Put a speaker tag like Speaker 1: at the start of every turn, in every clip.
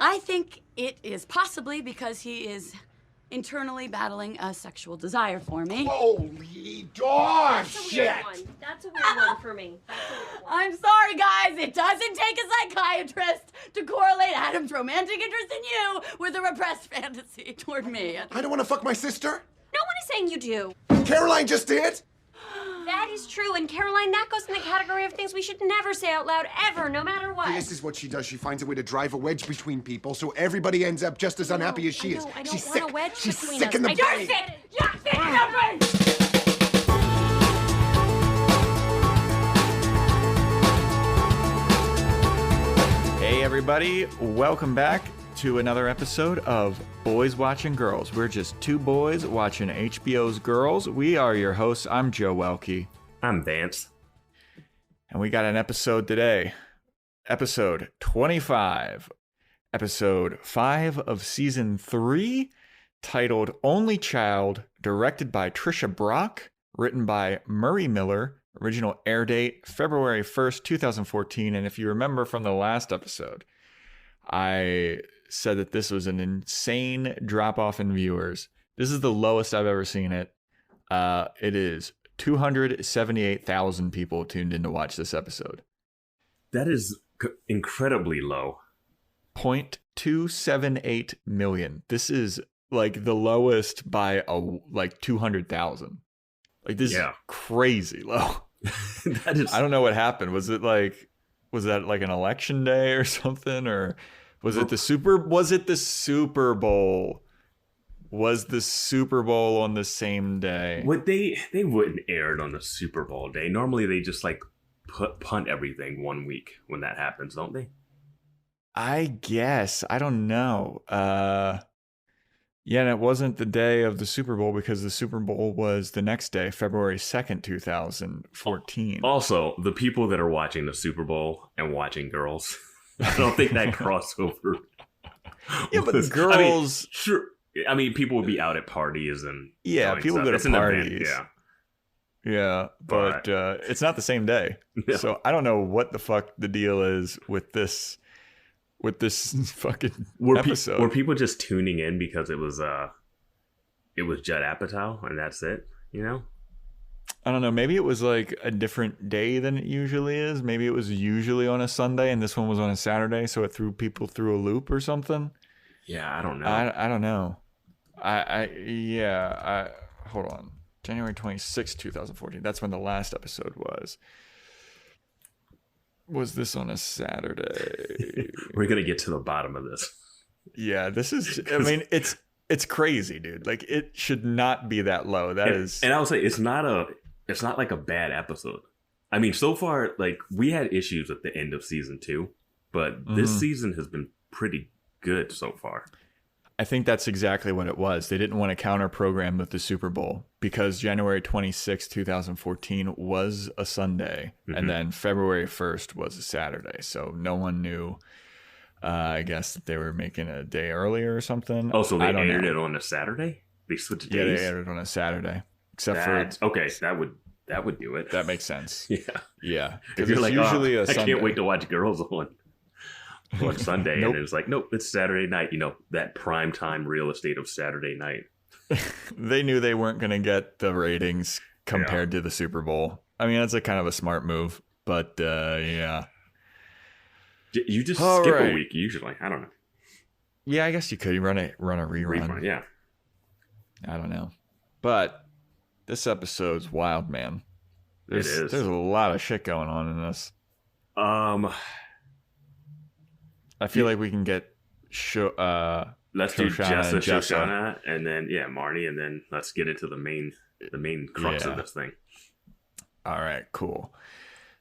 Speaker 1: I think it is possibly because he is internally battling a sexual desire for me.
Speaker 2: Holy dog shit!
Speaker 3: That's a weird one for me.
Speaker 1: I'm sorry, guys. It doesn't take a psychiatrist to correlate Adam's romantic interest in you with a repressed fantasy toward me.
Speaker 2: I don't want to fuck my sister.
Speaker 3: No one is saying you do.
Speaker 2: Caroline just did.
Speaker 3: That is true, and Caroline, that goes in the category of things we should never say out loud, ever, no matter what.
Speaker 2: This is what she does. She finds a way to drive a wedge between people so everybody ends up just as unhappy as she is.
Speaker 3: I
Speaker 2: She's
Speaker 3: don't
Speaker 2: sick.
Speaker 3: want a wedge
Speaker 2: She's
Speaker 3: between
Speaker 2: sick
Speaker 3: us.
Speaker 2: in the
Speaker 3: You're
Speaker 2: brain.
Speaker 3: sick! You're sick in the brain!
Speaker 4: Hey everybody, welcome back to another episode of Boys Watching Girls. We're just two boys watching HBO's Girls. We are your hosts. I'm Joe Welke.
Speaker 5: I'm Vance.
Speaker 4: And we got an episode today. Episode 25. Episode 5 of Season 3, titled Only Child, directed by Trisha Brock, written by Murray Miller, original air date February 1st, 2014. And if you remember from the last episode, I said that this was an insane drop-off in viewers. This is the lowest I've ever seen it. It is 278,000 people tuned in to watch this episode.
Speaker 5: That is incredibly low.
Speaker 4: 0.278 million. This is like the lowest by 200,000. Like this is crazy low.
Speaker 5: That is.
Speaker 4: I don't know what happened. Was that like an election day or something, or was it the Super Bowl? Was the Super Bowl on the same day?
Speaker 5: What they wouldn't air it on the Super Bowl day. Normally they just like punt everything 1 week when that happens, don't they?
Speaker 4: I guess. I don't know. Yeah, and it wasn't the day of the Super Bowl because the Super Bowl was the next day, February 2nd, 2014.
Speaker 5: Also, the people that are watching the Super Bowl and watching Girls, I don't think that crossover.
Speaker 4: Yeah, but Girls.
Speaker 5: I mean, sure. I mean, people would be out at parties and
Speaker 4: people
Speaker 5: stuff.
Speaker 4: go
Speaker 5: It's
Speaker 4: to
Speaker 5: an
Speaker 4: parties.
Speaker 5: event,
Speaker 4: Yeah, but it's not the same day.
Speaker 5: No.
Speaker 4: So I don't know what the fuck the deal is with this fucking episode.
Speaker 5: Were people just tuning in because it was Judd Apatow and that's it? You know?
Speaker 4: I don't know. Maybe it was like a different day than it usually is. Maybe it was usually on a Sunday and this one was on a Saturday, so it threw people through a loop or something.
Speaker 5: Yeah, I don't know.
Speaker 4: I don't know. Hold on. January 26th, 2014. That's when the last episode was. Was this on a Saturday?
Speaker 5: We're going to get to the bottom of this.
Speaker 4: Yeah, this is, I mean, it's crazy, dude. Like, it should not be that low.
Speaker 5: And I would say it's not like a bad episode. I mean, so far, like, we had issues at the end of season 2, but this season has been pretty good so far.
Speaker 4: I think that's exactly what it was. They didn't want to counter program with the Super Bowl because January 26, 2014 was a Sunday and then February 1st was a Saturday. So no one knew, I guess, that they were making a day earlier or something.
Speaker 5: Oh, so they aired it on a Saturday? They switched days?
Speaker 4: Yeah, they aired it on a Saturday.
Speaker 5: Okay, that would do it.
Speaker 4: That makes sense. Yeah.
Speaker 5: Because you're like, usually
Speaker 4: a
Speaker 5: I
Speaker 4: Sunday.
Speaker 5: can't wait to watch Girls on Sunday.
Speaker 4: Nope.
Speaker 5: And it's like, nope, it's Saturday night. You know, that prime time real estate of Saturday night.
Speaker 4: They knew they weren't going to get the ratings compared to the Super Bowl. I mean, that's a kind of a smart move, but yeah.
Speaker 5: You just skip a week usually. I don't know.
Speaker 4: Yeah, I guess you could. You run a rerun.
Speaker 5: Yeah.
Speaker 4: I don't know. But this episode's wild, man.
Speaker 5: It is.
Speaker 4: There's a lot of shit going on in this. I feel like we can get
Speaker 5: let's do Jessa,
Speaker 4: and
Speaker 5: Shoshanna, and then Marnie, and then let's get into the main crux of this thing.
Speaker 4: All right, cool.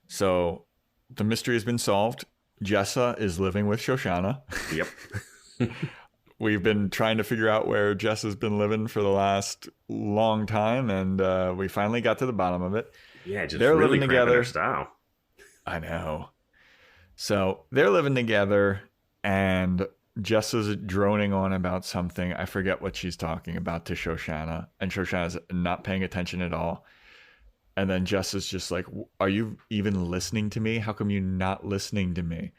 Speaker 4: So the mystery has been solved. Jessa is living with Shoshanna.
Speaker 5: Yep.
Speaker 4: We've been trying to figure out where Jessa's been living for the last long time, and we finally got to the bottom of it.
Speaker 5: Yeah, just
Speaker 4: they're
Speaker 5: really
Speaker 4: living together.
Speaker 5: Their style.
Speaker 4: I know. So they're living together, and Jessa's droning on about something. I forget what she's talking about to Shoshanna, and Shoshanna's not paying attention at all. And then Jessa's just like, are you even listening to me? How come you're not listening to me?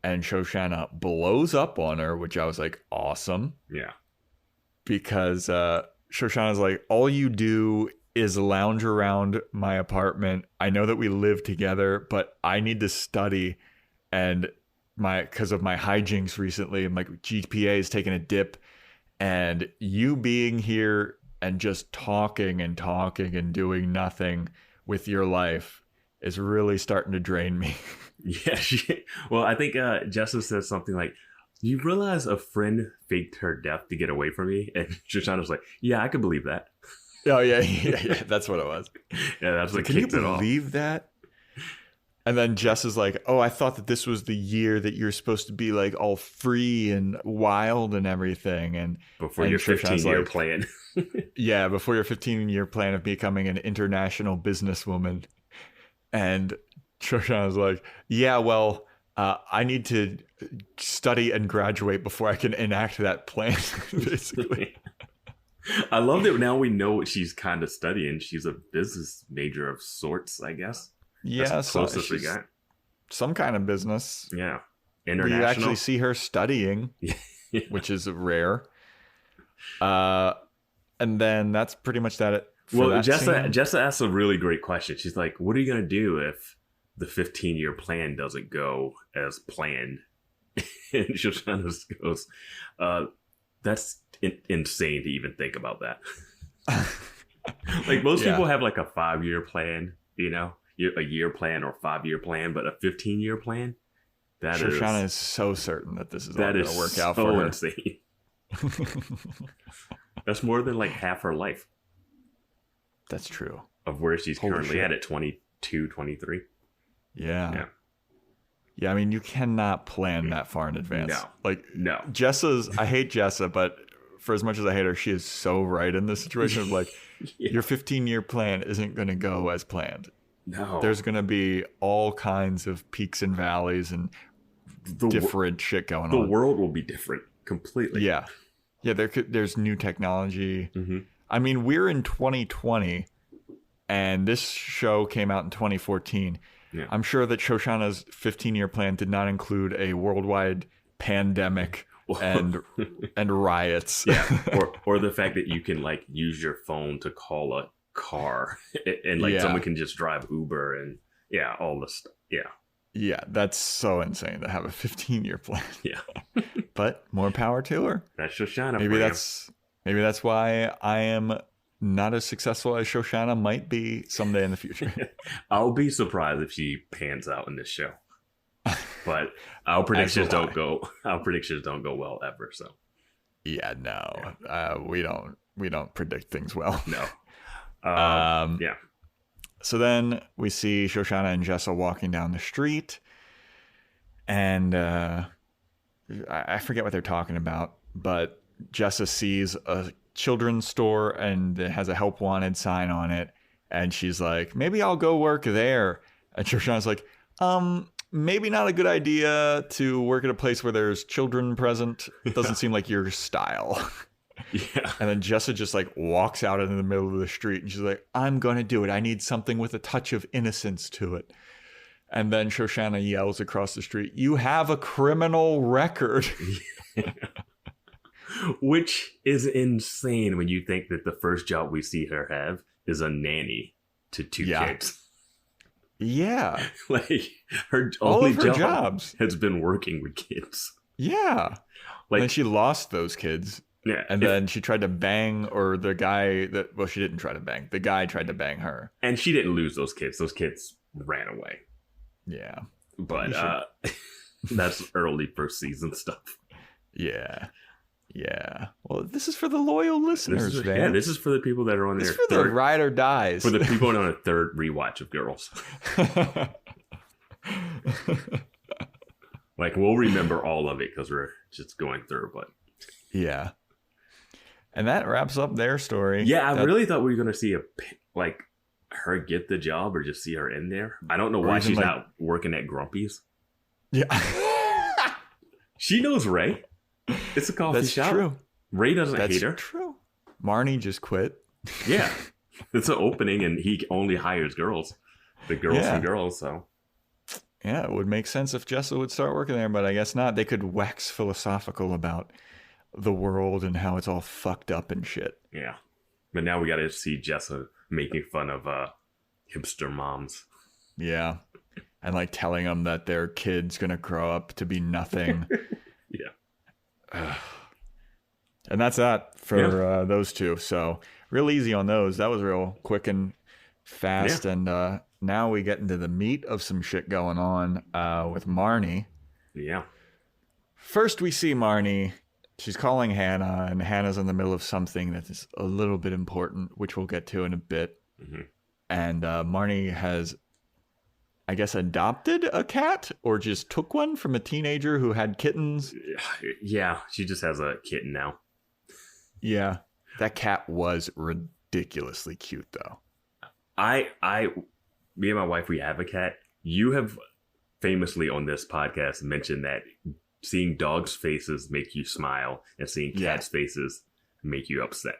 Speaker 4: and Shoshanna blows up on her, which I was like, awesome.
Speaker 5: Yeah.
Speaker 4: Because Shoshanna's like, all you do is lounge around my apartment. I know that we live together, but I need to study, and because of my hijinks recently, my GPA is taking a dip, and you being here and just talking and doing nothing with your life is really starting to drain me.
Speaker 5: Yeah. Well, I think Jessa said something like, you realize a friend faked her death to get away from me? And Shoshanna's like, yeah, I could believe that.
Speaker 4: Oh, yeah. That's what it was.
Speaker 5: Yeah, that's what
Speaker 4: Can you
Speaker 5: kicked it off.
Speaker 4: believe that? And then Jess is like, oh, I thought that this was the year that you're supposed to be like all free and wild and everything. And
Speaker 5: Before your 15-year plan.
Speaker 4: Yeah, before your 15-year plan of becoming an international businesswoman. And Shoshanna's like, yeah, well, I need to study and graduate before I can enact that plan, basically.
Speaker 5: I love that now we know what she's kind of studying. She's a business major of sorts, I guess.
Speaker 4: Yeah,
Speaker 5: that's the closest we got.
Speaker 4: Some kind of business.
Speaker 5: Yeah.
Speaker 4: International. You actually see her studying,
Speaker 5: Yeah.
Speaker 4: which is rare. And then that's pretty much that.
Speaker 5: Well, Jessa asked a really great question. She's like, what are you going to do if the 15-year plan doesn't go as planned? And Shoshanna goes, that's insane to even think about that. Like most people have like a 5-year plan, you know, a year plan or 5-year plan, but a 15-year plan.
Speaker 4: Shoshanna is so certain that this is all going to work out for her.
Speaker 5: Insane. That's more than like half her life.
Speaker 4: That's true.
Speaker 5: Of where she's currently at 22, 23.
Speaker 4: Yeah. Yeah, I mean, you cannot plan that far in advance.
Speaker 5: No.
Speaker 4: Jessa's, I hate Jessa, but for as much as I hate her, she is so right in this situation of like, your 15-year plan isn't going to go as planned.
Speaker 5: No.
Speaker 4: There's going to be all kinds of peaks and valleys and different shit going on.
Speaker 5: The world will be different completely.
Speaker 4: Yeah. Yeah, there's new technology.
Speaker 5: Mm-hmm.
Speaker 4: I mean, we're in 2020, and this show came out in 2014.
Speaker 5: Yeah.
Speaker 4: I'm sure that Shoshanna's 15-year plan did not include a worldwide pandemic and riots.
Speaker 5: Yeah, or the fact that you can like use your phone to call a car, and like someone can just drive Uber and all this stuff.
Speaker 4: Yeah, that's so insane to have a 15-year plan.
Speaker 5: Yeah,
Speaker 4: but more power to her.
Speaker 5: That's Shoshanna.
Speaker 4: Maybe that's why I am not as successful as Shoshanna might be someday in the future.
Speaker 5: I'll be surprised if she pans out in this show. But our predictions don't go well ever. So
Speaker 4: yeah, no, we don't predict things well.
Speaker 5: No. Yeah.
Speaker 4: So then we see Shoshanna and Jessa walking down the street, and I forget what they're talking about, but Jessa sees a children's store and it has a help wanted sign on it, and she's like, maybe I'll go work there. And Shoshanna's like, maybe not a good idea to work at a place where there's children present. It doesn't seem like your style.
Speaker 5: Yeah.
Speaker 4: And then Jessa just like walks out in the middle of the street and she's like, I'm going to do it. I need something with a touch of innocence to it. And then Shoshanna yells across the street, you have a criminal record.
Speaker 5: Which is insane when you think that the first job we see her have is a nanny to 2 kids.
Speaker 4: Yeah.
Speaker 5: Like her
Speaker 4: all
Speaker 5: only
Speaker 4: of her jobs
Speaker 5: has been working with kids.
Speaker 4: Yeah. Like, and she lost those kids.
Speaker 5: Yeah.
Speaker 4: And then she tried to bang, or the guy she didn't try to bang. The guy tried to bang her.
Speaker 5: And she didn't lose those kids. Those kids ran away.
Speaker 4: Yeah.
Speaker 5: But that's early first season stuff.
Speaker 4: Yeah. Yeah. Well, this is for the loyal listeners, man.
Speaker 5: Yeah, this is for the people that are on their
Speaker 4: third. The ride or dies.
Speaker 5: For the people on a third rewatch of Girls. Like, we'll remember all of it because we're just going through, but...
Speaker 4: Yeah. And that wraps up their story.
Speaker 5: Yeah, I really thought we were going to see her get the job or just see her in there. I don't know why she's not working at Grumpy's.
Speaker 4: Yeah.
Speaker 5: She knows Ray. It's a coffee shop. That's true. Ray doesn't hate her.
Speaker 4: That's true. Marnie just quit.
Speaker 5: Yeah. It's an opening and he only hires girls. The girls from Girls, so.
Speaker 4: Yeah, it would make sense if Jessa would start working there, but I guess not. They could wax philosophical about the world and how it's all fucked up and shit.
Speaker 5: Yeah. But now we got to see Jessa making fun of hipster moms.
Speaker 4: Yeah. And like telling them that their kid's going to grow up to be nothing.
Speaker 5: Yeah.
Speaker 4: And that's that for those two. So real easy on those. That was real quick and fast. Yeah. And now we get into the meat of some shit going on with Marnie.
Speaker 5: Yeah.
Speaker 4: First we see Marnie. She's calling Hannah, and Hannah's in the middle of something that is a little bit important, which we'll get to in a bit. Mm-hmm. And Marnie has, I guess, adopted a cat or just took one from a teenager who had kittens.
Speaker 5: Yeah, she just has a kitten now.
Speaker 4: Yeah, that cat was ridiculously cute, though.
Speaker 5: Me and my wife, we have a cat. You have famously on this podcast mentioned that seeing dogs' faces make you smile and seeing cats' faces make you upset.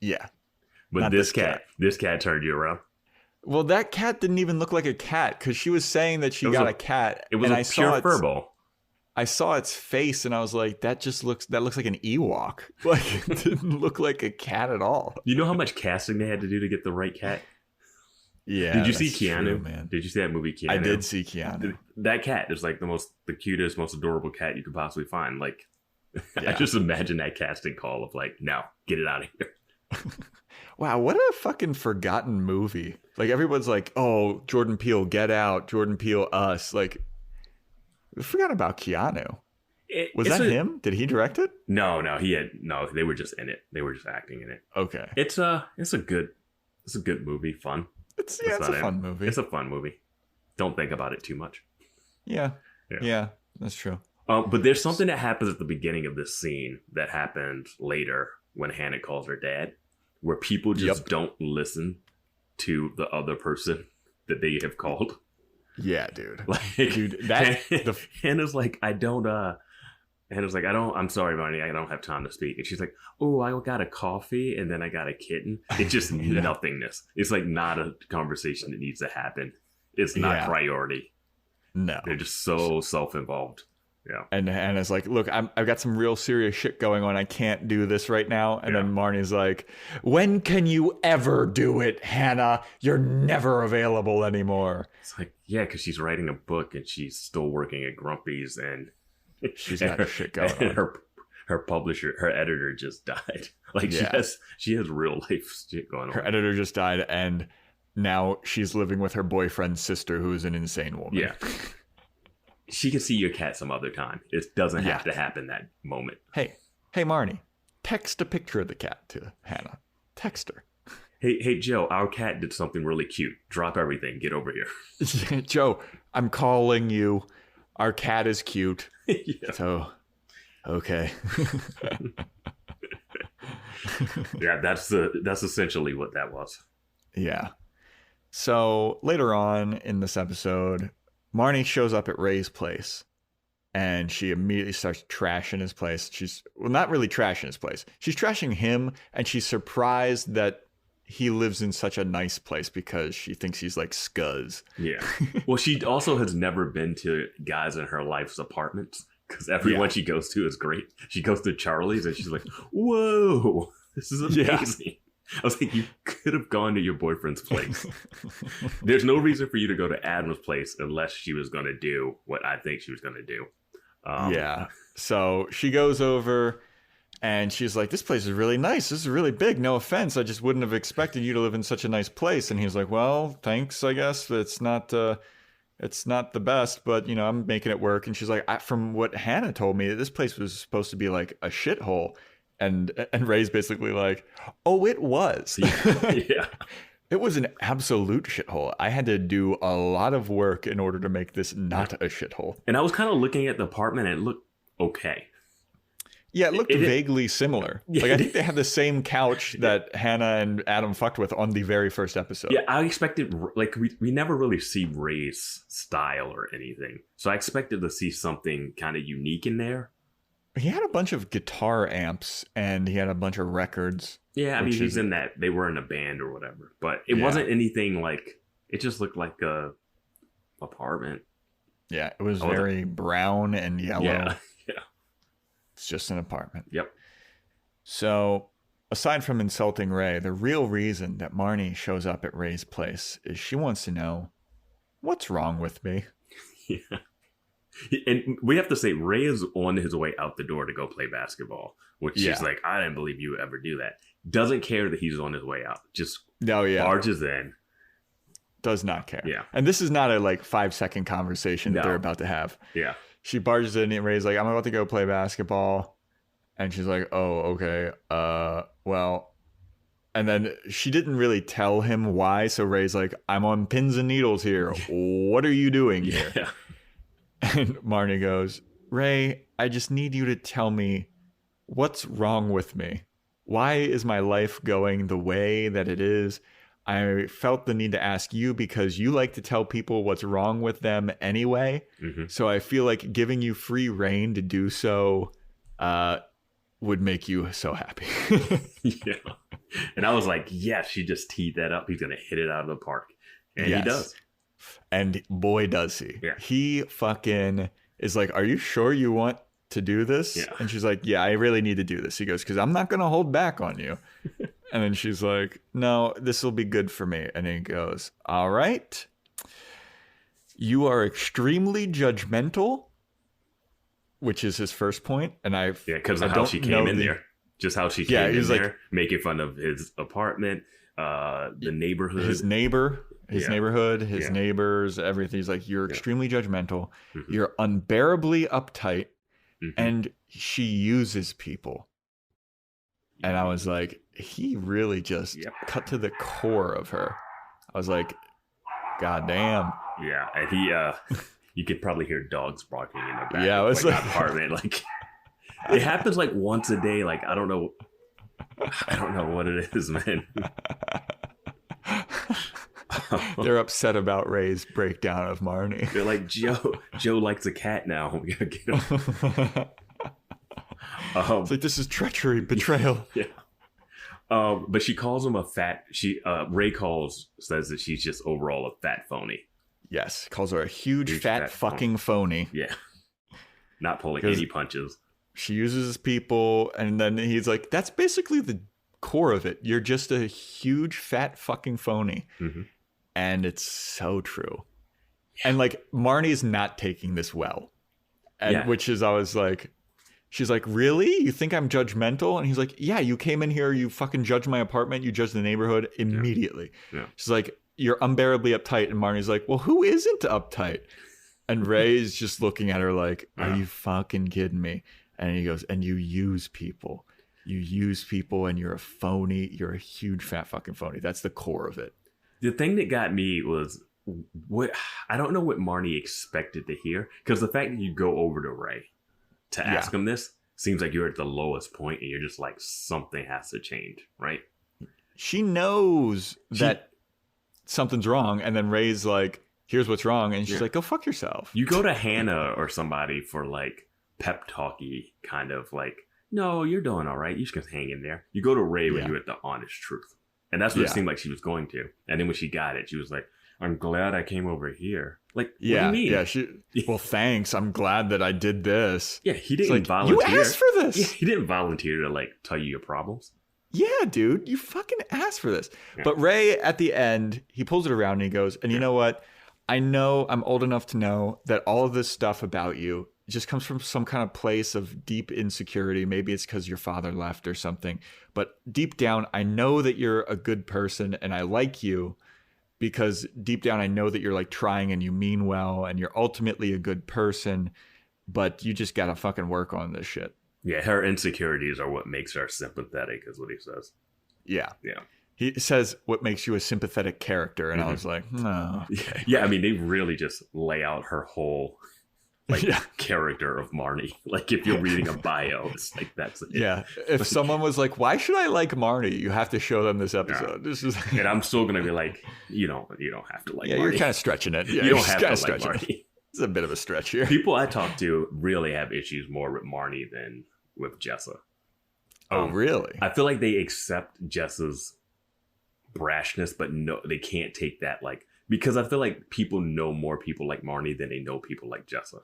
Speaker 4: Yeah.
Speaker 5: But
Speaker 4: Not
Speaker 5: this cat turned you around.
Speaker 4: Well, that cat didn't even look like a cat because she was saying that she got a cat.
Speaker 5: It was a pure furball.
Speaker 4: I saw its face and I was like, that looks like an Ewok. Like, it didn't look like a cat at all.
Speaker 5: You know how much casting they had to do to get the right cat?
Speaker 4: Yeah.
Speaker 5: Did you see Keanu?
Speaker 4: True, man.
Speaker 5: Did you see that movie Keanu?
Speaker 4: I did see Keanu.
Speaker 5: That cat is like the cutest, most adorable cat you could possibly find. Like, I just imagine that casting call of like, no, get it out of here.
Speaker 4: Wow, what a fucking forgotten movie. Like, everyone's like, oh, Jordan Peele, Get Out, Jordan Peele, Us. Like, we forgot about Keanu. Was that him? Did he direct it?
Speaker 5: No, they were just in it. They were just acting in it.
Speaker 4: Okay.
Speaker 5: It's a good movie, fun.
Speaker 4: It's a fun movie.
Speaker 5: It's a fun movie. Don't think about it too much.
Speaker 4: Yeah, that's true.
Speaker 5: But there's something that happens at the beginning of this scene that happened later when Hannah calls her dad, where people just don't listen to the other person that they have called.
Speaker 4: Yeah, dude.
Speaker 5: Like,
Speaker 4: dude,
Speaker 5: Hannah's like, I'm sorry, Marnie, I don't have time to speak. And she's like, oh, I got a coffee and then I got a kitten. It's just nothingness. It's like not a conversation that needs to happen. It's not priority.
Speaker 4: No.
Speaker 5: They're just so self-involved. Yeah.
Speaker 4: And Hannah's like, look, I've got some real serious shit going on. I can't do this right now. And then Marnie's like, when can you ever do it, Hannah? You're never available anymore.
Speaker 5: It's like, yeah, because she's writing a book and she's still working at Grumpy's and
Speaker 4: she's got shit going on.
Speaker 5: Her publisher, her editor just died. Like she has real life shit going on.
Speaker 4: Her editor just died and now she's living with her boyfriend's sister who is an insane woman.
Speaker 5: Yeah. She can see your cat some other time. It doesn't have to happen that moment.
Speaker 4: Hey, Marnie, text a picture of the cat to Hannah. Text her.
Speaker 5: Hey, Joe, our cat did something really cute. Drop everything. Get over here.
Speaker 4: Joe, I'm calling you. Our cat is cute.
Speaker 5: Yeah.
Speaker 4: So, okay.
Speaker 5: Yeah, that's essentially what that was.
Speaker 4: Yeah. So later on in this episode, Marnie shows up at Ray's place and she immediately starts trashing his place. Not really trashing his place. She's trashing him and she's surprised that he lives in such a nice place because she thinks he's like scuzz.
Speaker 5: Yeah. Well, she also has never been to guys in her life's apartments because everyone she goes to is great. She goes to Charlie's and she's like, whoa, this is amazing. Yeah. I was like, you could have gone to your boyfriend's place. There's no reason for you to go to Adam's place unless she was going to do what I think she was going to do.
Speaker 4: Yeah. So she goes over and she's like, this place is really nice. This is really big. No offense. I just wouldn't have expected you to live in such a nice place. And he's like, well, thanks, I guess. It's not the best, but, you know, I'm making it work. And she's like, from what Hannah told me, this place was supposed to be like a shithole. And Ray's basically like, oh, it was.
Speaker 5: Yeah.
Speaker 4: It was an absolute shithole. I had to do a lot of work in order to make this not a shithole.
Speaker 5: And I was kind of looking at the apartment and it looked okay.
Speaker 4: Yeah, it looked vaguely similar. Like, I think they had the same couch that Hannah and Adam fucked with on the very first episode.
Speaker 5: Yeah, I expected, like, we never really see Ray's style or anything. So I expected to see something kind of unique in there.
Speaker 4: He had a bunch of guitar amps and he had a bunch of records.
Speaker 5: Yeah, I mean, he's in that. They were in a band or whatever. But it wasn't anything like, it just looked like a apartment.
Speaker 4: Yeah, it was very brown and yellow.
Speaker 5: Yeah.
Speaker 4: It's just an apartment.
Speaker 5: Yep.
Speaker 4: So, aside from insulting Ray, the real reason that Marnie shows up at Ray's place is she wants to know, what's wrong with me?
Speaker 5: Yeah. And we have to say, Ray is on his way out the door to go play basketball, which she's like, I didn't believe you would ever do that. Doesn't care that he's on his way out. Just barges in.
Speaker 4: Does not care.
Speaker 5: Yeah.
Speaker 4: And this is not a 5-second conversation that they're about to have.
Speaker 5: Yeah.
Speaker 4: She barges in and Ray's like, I'm about to go play basketball. And she's like, oh, okay. Well. And then she didn't really tell him why. So Ray's like, I'm on pins and needles here. What are you doing here?
Speaker 5: Yeah.
Speaker 4: And Marnie goes, Ray, I just need you to tell me what's wrong with me. Why is my life going the way that it is? I felt the need to ask you because you like to tell people what's wrong with them anyway. Mm-hmm. So I feel like giving you free reign to do so would make you so happy.
Speaker 5: Yeah. And I was like, yes, she just teed that up. He's going to hit it out of the park. And he does.
Speaker 4: And boy, does he.
Speaker 5: Yeah.
Speaker 4: He fucking is like, are you sure you want to do this?
Speaker 5: Yeah.
Speaker 4: And she's like, yeah, I really need to do this. He goes, because I'm not going to hold back on you. And then she's like, no, this will be good for me. And he goes, all right. You are extremely judgmental, which is his first point. And
Speaker 5: because of how she came in there. Just how she came in there, making fun of his apartment, the neighborhood.
Speaker 4: His neighborhood, his neighbors, everything. He's like, you're extremely judgmental. Mm-hmm. You're unbearably uptight. Mm-hmm. And she uses people. And I was like, he really just cut to the core of her. I was like, God damn.
Speaker 5: Yeah. And he, you could probably hear dogs barking in the back.
Speaker 4: Yeah, it was
Speaker 5: like apartment. It happens once a day. I don't know what it is, man.
Speaker 4: They're upset about Ray's breakdown of Marnie.
Speaker 5: They're like, Joe likes a cat now. We gotta get him.
Speaker 4: It's like, this is treachery, betrayal.
Speaker 5: Yeah. But she calls him a fat. Ray says that she's just overall a fat phony.
Speaker 4: Yes, calls her a huge fat fucking phony.
Speaker 5: Yeah. Not pulling any punches.
Speaker 4: She uses people, and then he's like, that's basically the core of it. You're just a huge fat fucking phony. Mm-hmm. And it's so true. Yeah. And Marnie's not taking this well. And which is, I was like, she's like, really? You think I'm judgmental? And he's like, yeah, you came in here, you fucking judged my apartment, you judged the neighborhood immediately. Yeah. She's like, you're unbearably uptight. And Marnie's like, well, who isn't uptight? And Ray's just looking at her like, are you fucking kidding me? And he goes, and you use people. You use people and you're a phony. You're a huge fat fucking phony. That's the core of it.
Speaker 5: The thing that got me was, I don't know what Marnie expected to hear. Because the fact that you go over to Ray to ask him this seems like you're at the lowest point and you're just like, something has to change, right?
Speaker 4: She knows that something's wrong. And then Ray's like, here's what's wrong. And she's like, go fuck yourself.
Speaker 5: You go to Hannah or somebody for pep talky kind of no, you're doing all right. You just hang in there. You go to Ray when you're at the honest truth. And that's what it seemed like she was going to. And then when she got it, she was like, I'm glad I came over here. What do you mean?
Speaker 4: Yeah, well, thanks. I'm glad that I did this.
Speaker 5: Yeah, he didn't volunteer.
Speaker 4: You asked for this.
Speaker 5: Yeah, he didn't volunteer to tell you your problems.
Speaker 4: Yeah, dude, you fucking asked for this. Yeah. But Ray, at the end, he pulls it around and he goes, and you know what? I know I'm old enough to know that all of this stuff about you just comes from some kind of place of deep insecurity. Maybe it's because your father left or something. But deep down, I know that you're a good person and I like you because deep down, I know that you're trying and you mean well and you're ultimately a good person, but you just got to fucking work on this shit.
Speaker 5: Yeah, her insecurities are what makes her sympathetic, is what he says.
Speaker 4: Yeah.
Speaker 5: Yeah.
Speaker 4: He says, what makes you a sympathetic character? And I was like, no.
Speaker 5: Okay. Yeah, I mean, they really just lay out her whole character of Marnie. If you're reading a bio, it's that's it.
Speaker 4: Yeah. If someone was like, why should I like Marnie? You have to show them this episode. This is
Speaker 5: and I'm still going to be like, you don't have to like Marnie.
Speaker 4: You're kind of stretching it. Yeah,
Speaker 5: you don't have to like Marnie.
Speaker 4: It's a bit of a stretch here.
Speaker 5: People I talk to really have issues more with Marnie than with Jessa.
Speaker 4: Oh, really?
Speaker 5: I feel like they accept Jessa's brashness, but no, they can't take that Because I feel like people know more people like Marnie than they know people like Jessa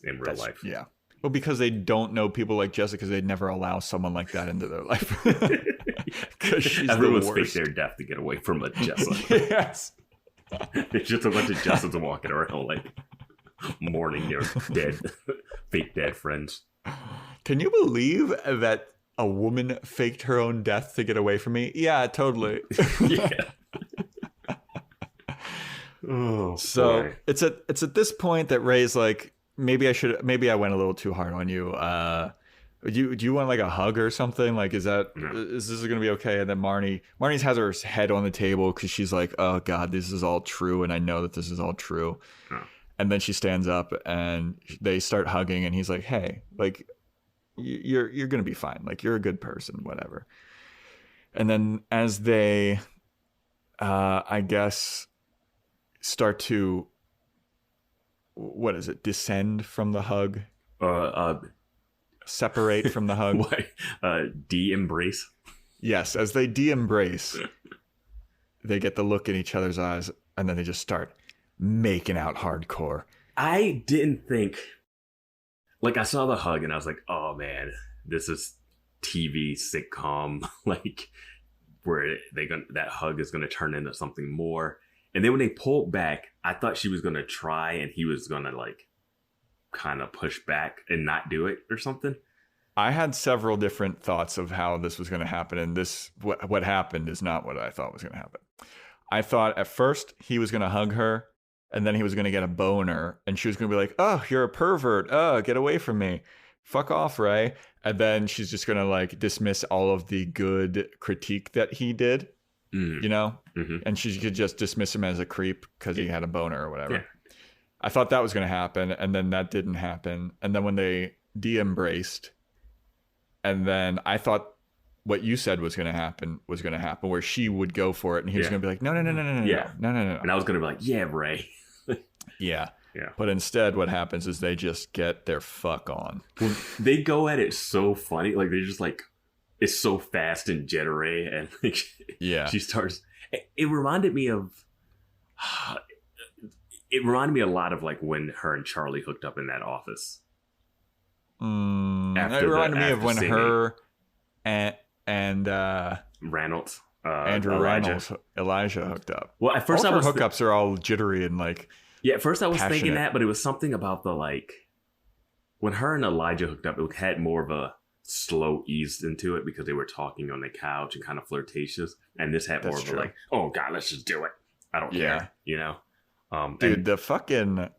Speaker 5: in real life.
Speaker 4: Yeah. Well, because they don't know people like Jessa because they'd never allow someone like that into their life. Because she's
Speaker 5: Everyone's
Speaker 4: the worst.
Speaker 5: faked their death to get away from a Jessa.
Speaker 4: Yes.
Speaker 5: It's just a bunch of Jessas walking around like mourning their dead, fake dead friends.
Speaker 4: Can you believe that a woman faked her own death to get away from me? Yeah, totally.
Speaker 5: Yeah. Oh,
Speaker 4: So
Speaker 5: boy.
Speaker 4: it's at this point that Ray's like, maybe I went a little too hard on you. Do you want like a hug or something? Like, is this gonna be okay? And then Marnie's has her head on the table because she's like, oh God, this is all true, and I know that this is all true.
Speaker 5: Oh.
Speaker 4: And then she stands up and they start hugging, and he's like, hey, like, you're gonna be fine. Like, you're a good person, whatever. And then as they, I guess, start to, what is it, descend from the hug, separate from the hug.
Speaker 5: What? De-embrace?
Speaker 4: Yes, as they de-embrace, they get the look in each other's eyes, and then they just start making out hardcore.
Speaker 5: I didn't think, like, I saw the hug and I was like, oh man, this is TV sitcom, like, where that hug is gonna turn into something more. And then when they pulled back, I thought she was gonna try and he was gonna like kind of push back and not do it or something.
Speaker 4: I had several different thoughts of how this was going to happen, and what happened is not what I thought was going to happen. I thought at first he was going to hug her, and then he was going to get a boner, and she was going to be like, oh, you're a pervert. Oh, get away from me. Fuck off, Ray. And then she's just going to like dismiss all of the good critique that he did, you know? Mm-hmm. And she could just dismiss him as a creep because he had a boner or whatever. Yeah. I thought that was going to happen, and then that didn't happen. And then when they de-embraced, and then I thought what you said was going to happen, where she would go for it, and he was going to be like, no.
Speaker 5: And I was going to be like, yeah, Ray.
Speaker 4: Yeah. But instead, what happens is they just get their fuck on.
Speaker 5: Well, they go at it so funny. Like, they just like, it's so fast and jittery. And like, she starts, it reminded me of, it reminded me a lot of like when her and Charlie hooked up in that office.
Speaker 4: It reminded me of when her and
Speaker 5: Reynolds,
Speaker 4: Elijah hooked up.
Speaker 5: Well, at first
Speaker 4: her hookups are all jittery and like,
Speaker 5: yeah, at first I was
Speaker 4: passionate.
Speaker 5: thinking that, but it was something about the like when her and Elijah hooked up, it had more of a slow ease into it because they were talking on the couch and kind of flirtatious, and this had more of a like, oh God, let's just do it. I don't care, you know.
Speaker 4: Dude, the fucking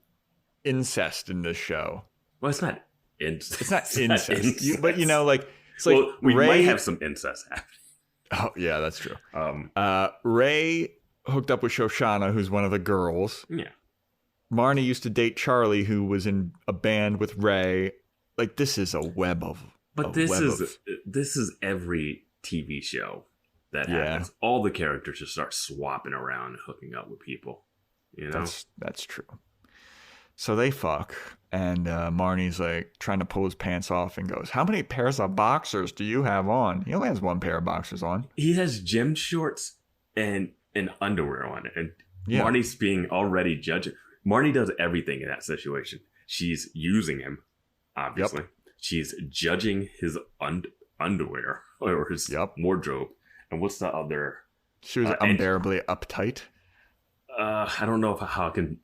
Speaker 4: incest in this show.
Speaker 5: Well, it's not incest.
Speaker 4: It's not incest. But you know, like, it's like
Speaker 5: we
Speaker 4: Ray
Speaker 5: might have some incest happening.
Speaker 4: Oh yeah, that's true. Ray hooked up with Shoshanna, who's one of the girls.
Speaker 5: Yeah.
Speaker 4: Marnie used to date Charlie, who was in a band with Ray. Like, this is a web of.
Speaker 5: But this is every TV show that happens. All the characters just start swapping around and hooking up with people. You know,
Speaker 4: that's true. So they fuck, and Marnie's like trying to pull his pants off and goes, "How many pairs of boxers do you have on?" He only has one pair of boxers on.
Speaker 5: He has gym shorts and underwear on, and Marnie's being already judged. Marnie does everything in that situation. She's using him, obviously. Yep. She's judging his underwear or his wardrobe. And what's the other?
Speaker 4: She was unbearably uptight.
Speaker 5: I don't know how I can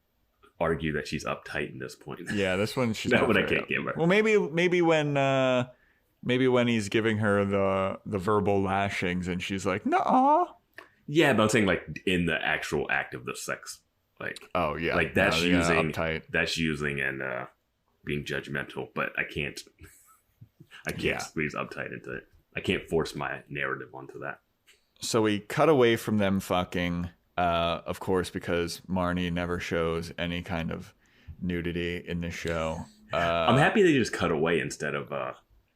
Speaker 5: argue that she's uptight in this point.
Speaker 4: Yeah, this one she's
Speaker 5: that one I can't give her.
Speaker 4: Well, maybe when he's giving her the verbal lashings and she's like, "No."
Speaker 5: Yeah, but I'm saying like in the actual act of the sex, like like that's using and being judgmental. But I can't squeeze uptight into it. I can't force my narrative onto that.
Speaker 4: So we cut away from them fucking. Of course, because Marnie never shows any kind of nudity in this show.
Speaker 5: I'm happy they just cut away instead of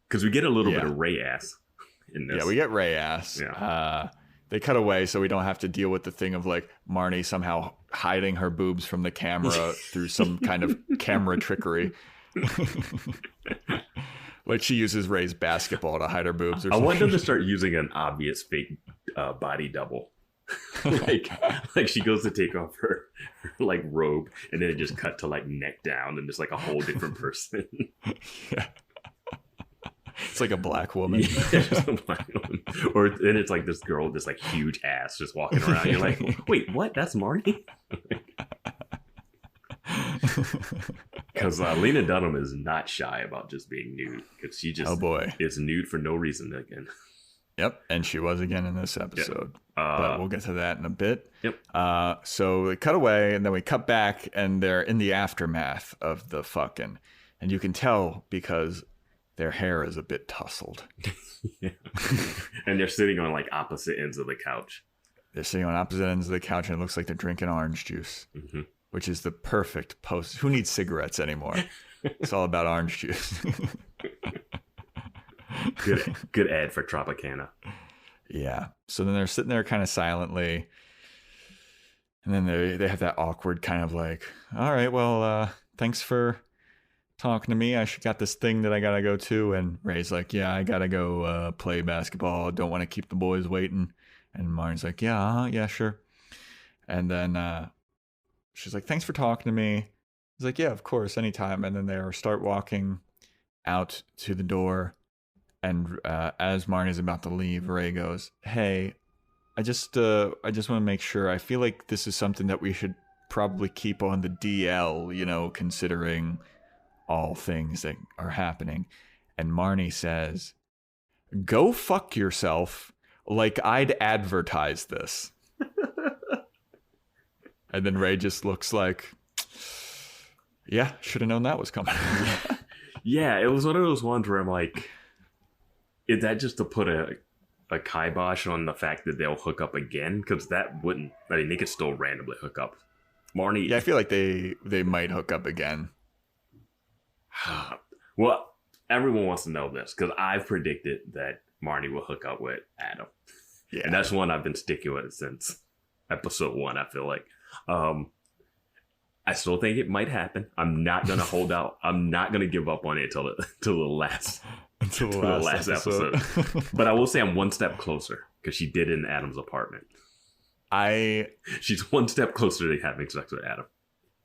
Speaker 5: because we get a little bit of Ray ass in this.
Speaker 4: Yeah, we get Ray ass. Yeah. They cut away so we don't have to deal with the thing of like Marnie somehow hiding her boobs from the camera through some kind of camera trickery. Like she uses Ray's basketball to hide her boobs or something.
Speaker 5: I want them to start using an obvious fake body double. like she goes to take off her like robe, and then it just cut to like neck down, and it's like a whole different person.
Speaker 4: Yeah. It's like a black woman.
Speaker 5: Yeah, just a black woman. Or then it's like this girl with this like huge ass just walking around. You're like, wait, what? That's Marnie? Because Lena Dunham is not shy about just being nude, because she just is nude for no reason again.
Speaker 4: Yep, and she was again in this episode. But we'll get to that in a bit.
Speaker 5: Yep.
Speaker 4: So we cut away, and then we cut back, and they're in the aftermath of the fucking. And you can tell because their hair is a bit tousled.
Speaker 5: Yeah. And they're sitting on like opposite ends of the couch.
Speaker 4: They're sitting on opposite ends of the couch, and it looks like they're drinking orange juice, which is the perfect post. Who needs cigarettes anymore? It's all about orange juice.
Speaker 5: Good ad for Tropicana.
Speaker 4: Yeah. So then they're sitting there kind of silently, and then they have that awkward kind of like, all right, well, thanks for talking to me. I got this thing that I gotta go to. And Ray's like, yeah, I gotta go play basketball. Don't want to keep the boys waiting. And Marnie's like, yeah, sure. And then she's like, thanks for talking to me. He's like, yeah, of course, anytime. And then they start walking out to the door. And as Marnie's about to leave, Ray goes, hey, I just want to make sure. I feel like this is something that we should probably keep on the DL, considering all things that are happening. And Marnie says, go fuck yourself, like I'd advertise this. And then Ray just looks like, yeah, should have known that was coming.
Speaker 5: Yeah, it was one of those ones where I'm like, is that just to put a kibosh on the fact that they'll hook up again? Because that wouldn't, they could still randomly hook up. Marnie.
Speaker 4: Yeah, I feel like they might hook up again.
Speaker 5: Well, everyone wants to know this, because I've predicted that Marnie will hook up with Adam. Yeah. And that's one I've been sticking with since episode 1, I feel like. I still think it might happen. I'm not going to hold out. I'm not going to give up on it until the last episode. But I will say I'm one step closer, because she did it in Adam's apartment. She's one step closer to having sex with Adam.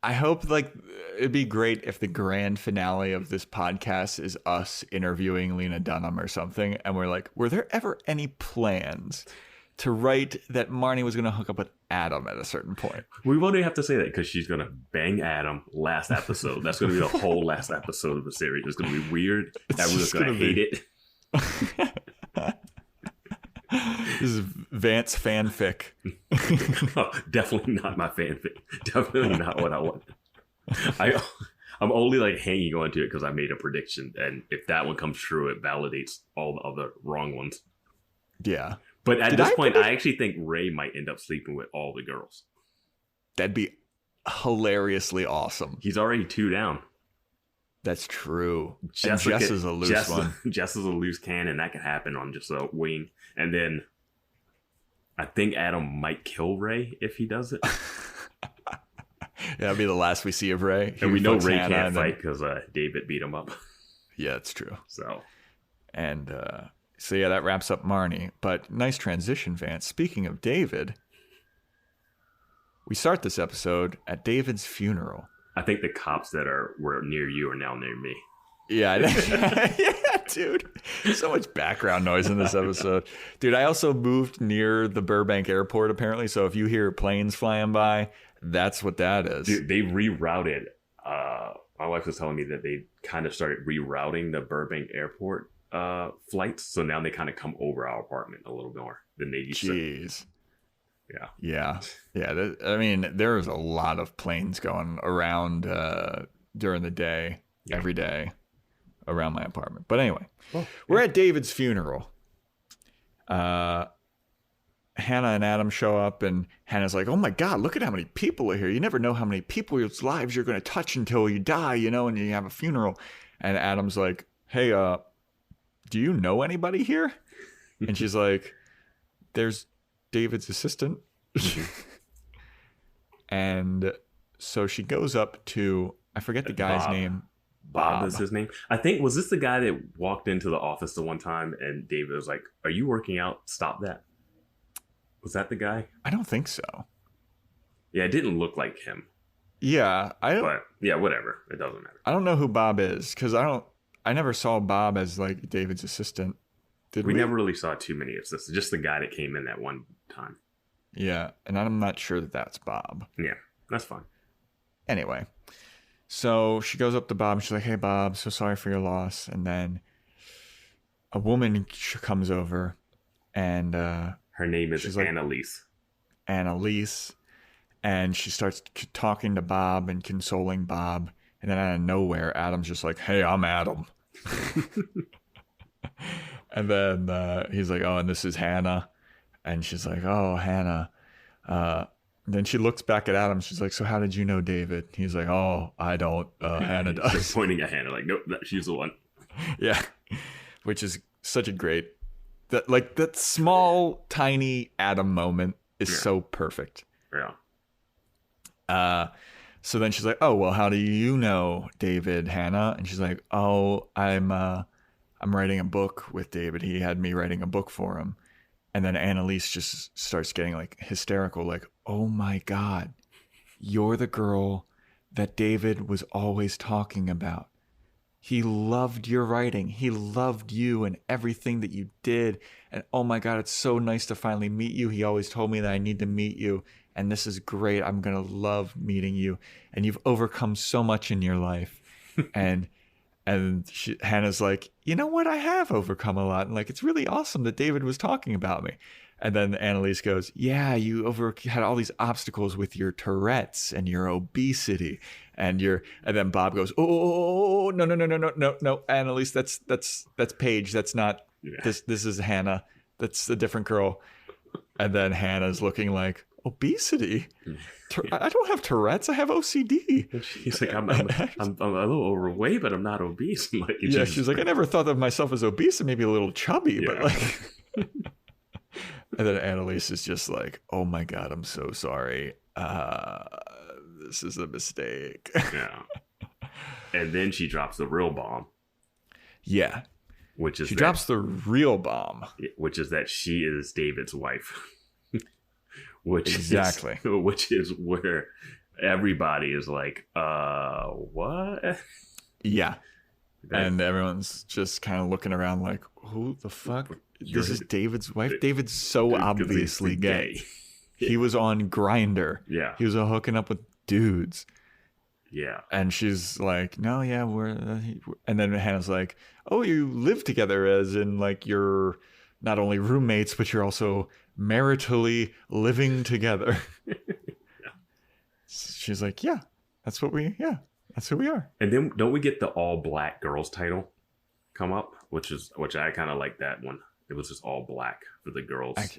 Speaker 4: I hope it'd be great if the grand finale of this podcast is us interviewing Lena Dunham or something. And we're like, were there ever any plans to write that Marnie was going to hook up with Adam at a certain point?
Speaker 5: We won't even have to say that, because she's going to bang Adam last episode. That's going to be the whole last episode of the series. It's going to be weird. Everyone's going to hate it. This is
Speaker 4: Vance fanfic.
Speaker 5: Oh, definitely not my fanfic. Definitely not what I want. I'm only hanging on to it because I made a prediction, and if that one comes true, it validates all the other wrong ones.
Speaker 4: Yeah.
Speaker 5: But at this point, I actually think Ray might end up sleeping with all the girls.
Speaker 4: That'd be hilariously awesome.
Speaker 5: He's already 2 down.
Speaker 4: That's true. Jessa's a loose one.
Speaker 5: Jessa's a loose cannon. That could happen on just a wing. And then I think Adam might kill Ray if he does it.
Speaker 4: Yeah, that'll be the last we see of Ray.
Speaker 5: And we know Ray can't fight because David beat him up.
Speaker 4: Yeah, it's true.
Speaker 5: So
Speaker 4: yeah, that wraps up Marnie. But nice transition, Vance. Speaking of David, we start this episode at David's funeral.
Speaker 5: I think the cops that were near you are now near me.
Speaker 4: Yeah, yeah, dude. So much background noise in this episode. Dude, I also moved near the Burbank airport, apparently. So if you hear planes flying by, that's what that is.
Speaker 5: Dude, they rerouted. My wife was telling me that they kind of started rerouting the Burbank airport flights. So now they kind of come over our apartment a little more than they used to.
Speaker 4: Jeez.
Speaker 5: Yeah.
Speaker 4: There's a lot of planes going around during the day, every day around my apartment. But anyway, we're at David's funeral. Hannah and Adam show up, and Hannah's like, oh my God, look at how many people are here. You never know how many people's lives you're going to touch until you die, and you have a funeral. And Adam's like, hey, do you know anybody here? And she's like, there's David's assistant. And so she goes up to, I forget the guy's name.
Speaker 5: Bob is his name. I think, was this the guy that walked into the office the one time and David was like, are you working out? Stop that. Was that the guy?
Speaker 4: I don't think so.
Speaker 5: Yeah, it didn't look like him.
Speaker 4: Yeah,
Speaker 5: But yeah, whatever. It doesn't matter.
Speaker 4: I don't know who Bob is because I never saw Bob as like David's assistant. Did we?
Speaker 5: We never really saw too many assistants. Just the guy that came in that one time.
Speaker 4: Yeah, and I'm not sure that that's Bob.
Speaker 5: Yeah, that's fine.
Speaker 4: Anyway, so she goes up to Bob and she's like, "Hey, Bob, so sorry for your loss." And then a woman comes over and
Speaker 5: Her name is
Speaker 4: like,
Speaker 5: Annalise.
Speaker 4: Annalise, and she starts talking to Bob and consoling Bob. And then out of nowhere, Adam's just like, "Hey, I'm Adam." And then he's like, "Oh, and this is Hannah." And she's like, "Oh, Hannah." Then she looks back at Adam. She's like, "So how did you know David?" He's like, "Oh, I don't. Hannah does."
Speaker 5: She's pointing at Hannah like, nope, she's the one.
Speaker 4: Yeah, which is such a great, that small, tiny Adam moment is so perfect.
Speaker 5: Yeah.
Speaker 4: So then she's like, "Oh, well, how do you know David, Hannah?" And she's like, "Oh, I'm writing a book with David. He had me writing a book for him." And then Annalise just starts getting like hysterical, like, "Oh my God, you're the girl that David was always talking about. He loved your writing. He loved you and everything that you did. And oh my God, it's so nice to finally meet you. He always told me that I need to meet you. And this is great. I'm going to love meeting you. And you've overcome so much in your life." And Hannah's like, "You know what? I have overcome a lot. And like, it's really awesome that David was talking about me." And then Annalise goes, "Yeah, you had all these obstacles with your Tourette's and your obesity. And then Bob goes, "Oh, no, Annalise, that's Paige. That's not, this is Hannah. That's a different girl." And then Hannah's looking like, "Obesity? I don't have Tourette's. I have OCD."
Speaker 5: He's like, I'm a little overweight, but I'm not obese. I'm like,
Speaker 4: yeah, she's like, "I never thought of myself as obese and maybe a little chubby, but like." And then Annalise is just like, "Oh my God, I'm so sorry. This is a mistake."
Speaker 5: Yeah. And then she drops the real bomb.
Speaker 4: Yeah.
Speaker 5: She
Speaker 4: drops the real bomb.
Speaker 5: Which is that she is David's wife. Which is where everybody is like, what?
Speaker 4: Yeah. And everyone's just kind of looking around like, who the fuck? This is David's wife? David's so obviously gay. He was on Grindr.
Speaker 5: Yeah.
Speaker 4: He was hooking up with dudes.
Speaker 5: Yeah.
Speaker 4: And she's like, "No, yeah, we're..." And then Hannah's like, "Oh, you live together as in like you're not only roommates, but you're also maritally living together."
Speaker 5: Yeah.
Speaker 4: She's like, that's who we are."
Speaker 5: And then don't we get the all black girls title come up, which I kind of like that one. It was just all black for the girls.
Speaker 4: I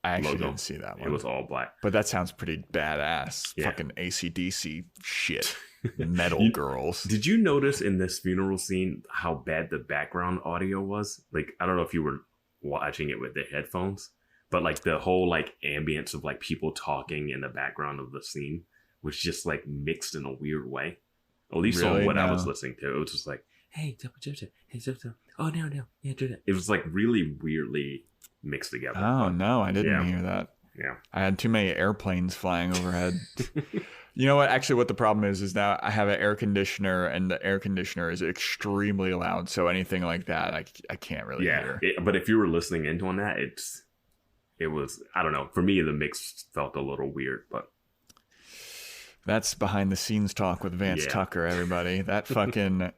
Speaker 4: actually
Speaker 5: logo.
Speaker 4: didn't see that one.
Speaker 5: It was all black.
Speaker 4: But that sounds pretty badass.
Speaker 5: Yeah.
Speaker 4: Fucking AC/DC shit. Metal girls.
Speaker 5: Did you notice in this funeral scene how bad the background audio was? Like, I don't know if you were watching it with the headphones, but like the whole like ambience of like people talking in the background of the scene was just like mixed in a weird way. At least
Speaker 4: Really?
Speaker 5: on what I
Speaker 4: No.
Speaker 5: was listening to. It was just like, "Hey, oh no, yeah, do that." It was like really weirdly mixed together.
Speaker 4: Oh, no, I didn't hear that.
Speaker 5: Yeah.
Speaker 4: I had too many airplanes flying overhead. You know what? Actually, what the problem is now I have an air conditioner, and the air conditioner is extremely loud. So anything like that, I can't really hear.
Speaker 5: But if you were listening into on that, it was, I don't know. For me, the mix felt a little weird, but
Speaker 4: that's behind the scenes talk with Vance Tucker, everybody. That fucking...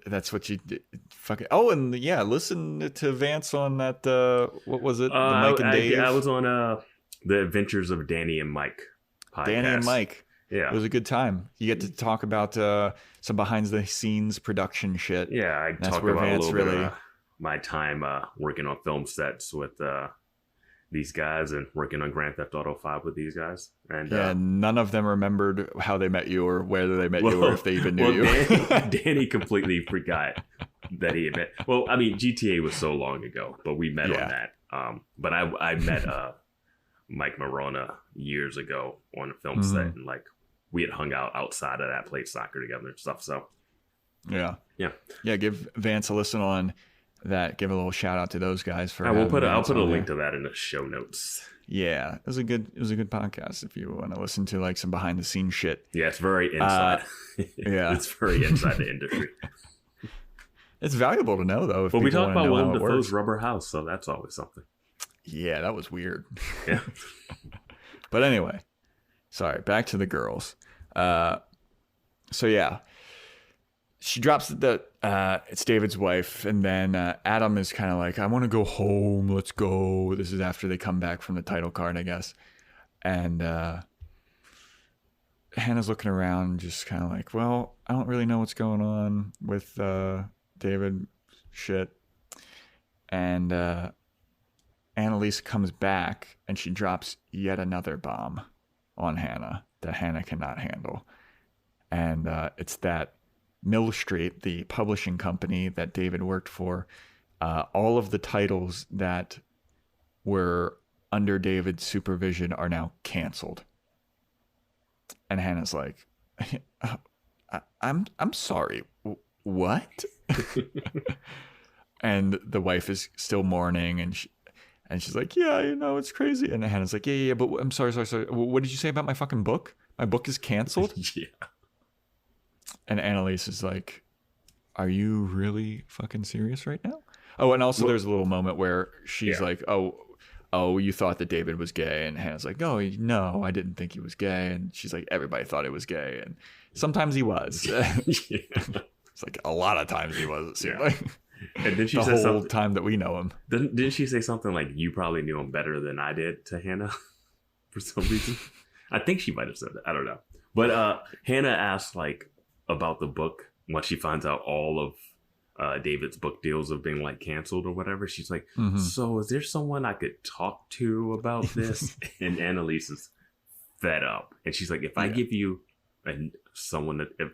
Speaker 4: That's what you did. Fucking. Oh, and yeah, listen to Vance on that. What was it? The Mike and Dave.
Speaker 5: I was on the Adventures of Danny and Mike podcast.
Speaker 4: Danny and Mike.
Speaker 5: Yeah,
Speaker 4: it was a good time. You get to talk about some behind the scenes production shit.
Speaker 5: Yeah, I talked about Vance a little bit of my time working on film sets with these guys and working on Grand Theft Auto 5 with these guys. And
Speaker 4: none of them remembered how they met you or whether they met you or if they even knew you.
Speaker 5: Danny completely forgot that he had met. Well, I mean, GTA was so long ago, but we met on that. But I met Mike Morona years ago on a film set, and like we had hung out outside of that, played soccer together and stuff. So
Speaker 4: yeah. Give Vance a listen on that. Give a little shout out to those guys for.
Speaker 5: I'll put a link to that in the show notes.
Speaker 4: Yeah, it was a good podcast if you want to listen to like some behind the scenes shit.
Speaker 5: Yeah, it's very inside.
Speaker 4: Yeah,
Speaker 5: it's very inside the industry.
Speaker 4: It's valuable to know though.
Speaker 5: But we talked about Willem Dafoe's Rubber House, so that's always something.
Speaker 4: Yeah, that was weird.
Speaker 5: Yeah.
Speaker 4: But anyway, sorry. Back to the girls. So yeah, she drops it's David's wife, and then Adam is kind of like, I want to go home. Let's go. This is after they come back from the title card, I guess. And Hannah's looking around, just kind of like, well, I don't really know what's going on with David shit. And Annalise comes back, and she drops yet another bomb on Hannah that Hannah cannot handle. And it's that Mill Street, the publishing company that David worked for, all of the titles that were under David's supervision are now canceled. And Hannah's like, I'm sorry, what? And the wife is still mourning, and she's like, yeah, it's crazy. And Hannah's like, yeah, but I'm sorry. What did you say about my fucking book? My book is canceled?
Speaker 5: Yeah.
Speaker 4: And Annalise is like, are you really fucking serious right now? Oh, and also there's a little moment where she's like, oh, you thought that David was gay. And Hannah's like, oh, no, I didn't think he was gay. And she's like, everybody thought he was gay. And sometimes he was. It's like a lot of times he was, it seemed like.
Speaker 5: And then she
Speaker 4: the
Speaker 5: said
Speaker 4: whole time that we know him.
Speaker 5: Didn't she say something like, you probably knew him better than I did to Hannah for some reason? I think she might have said that. I don't know. But Hannah asked like about the book once she finds out all of David's book deals have been like canceled or whatever. She's like, so is there someone I could talk to about this? And Annalise is fed up. And she's like, if I give you a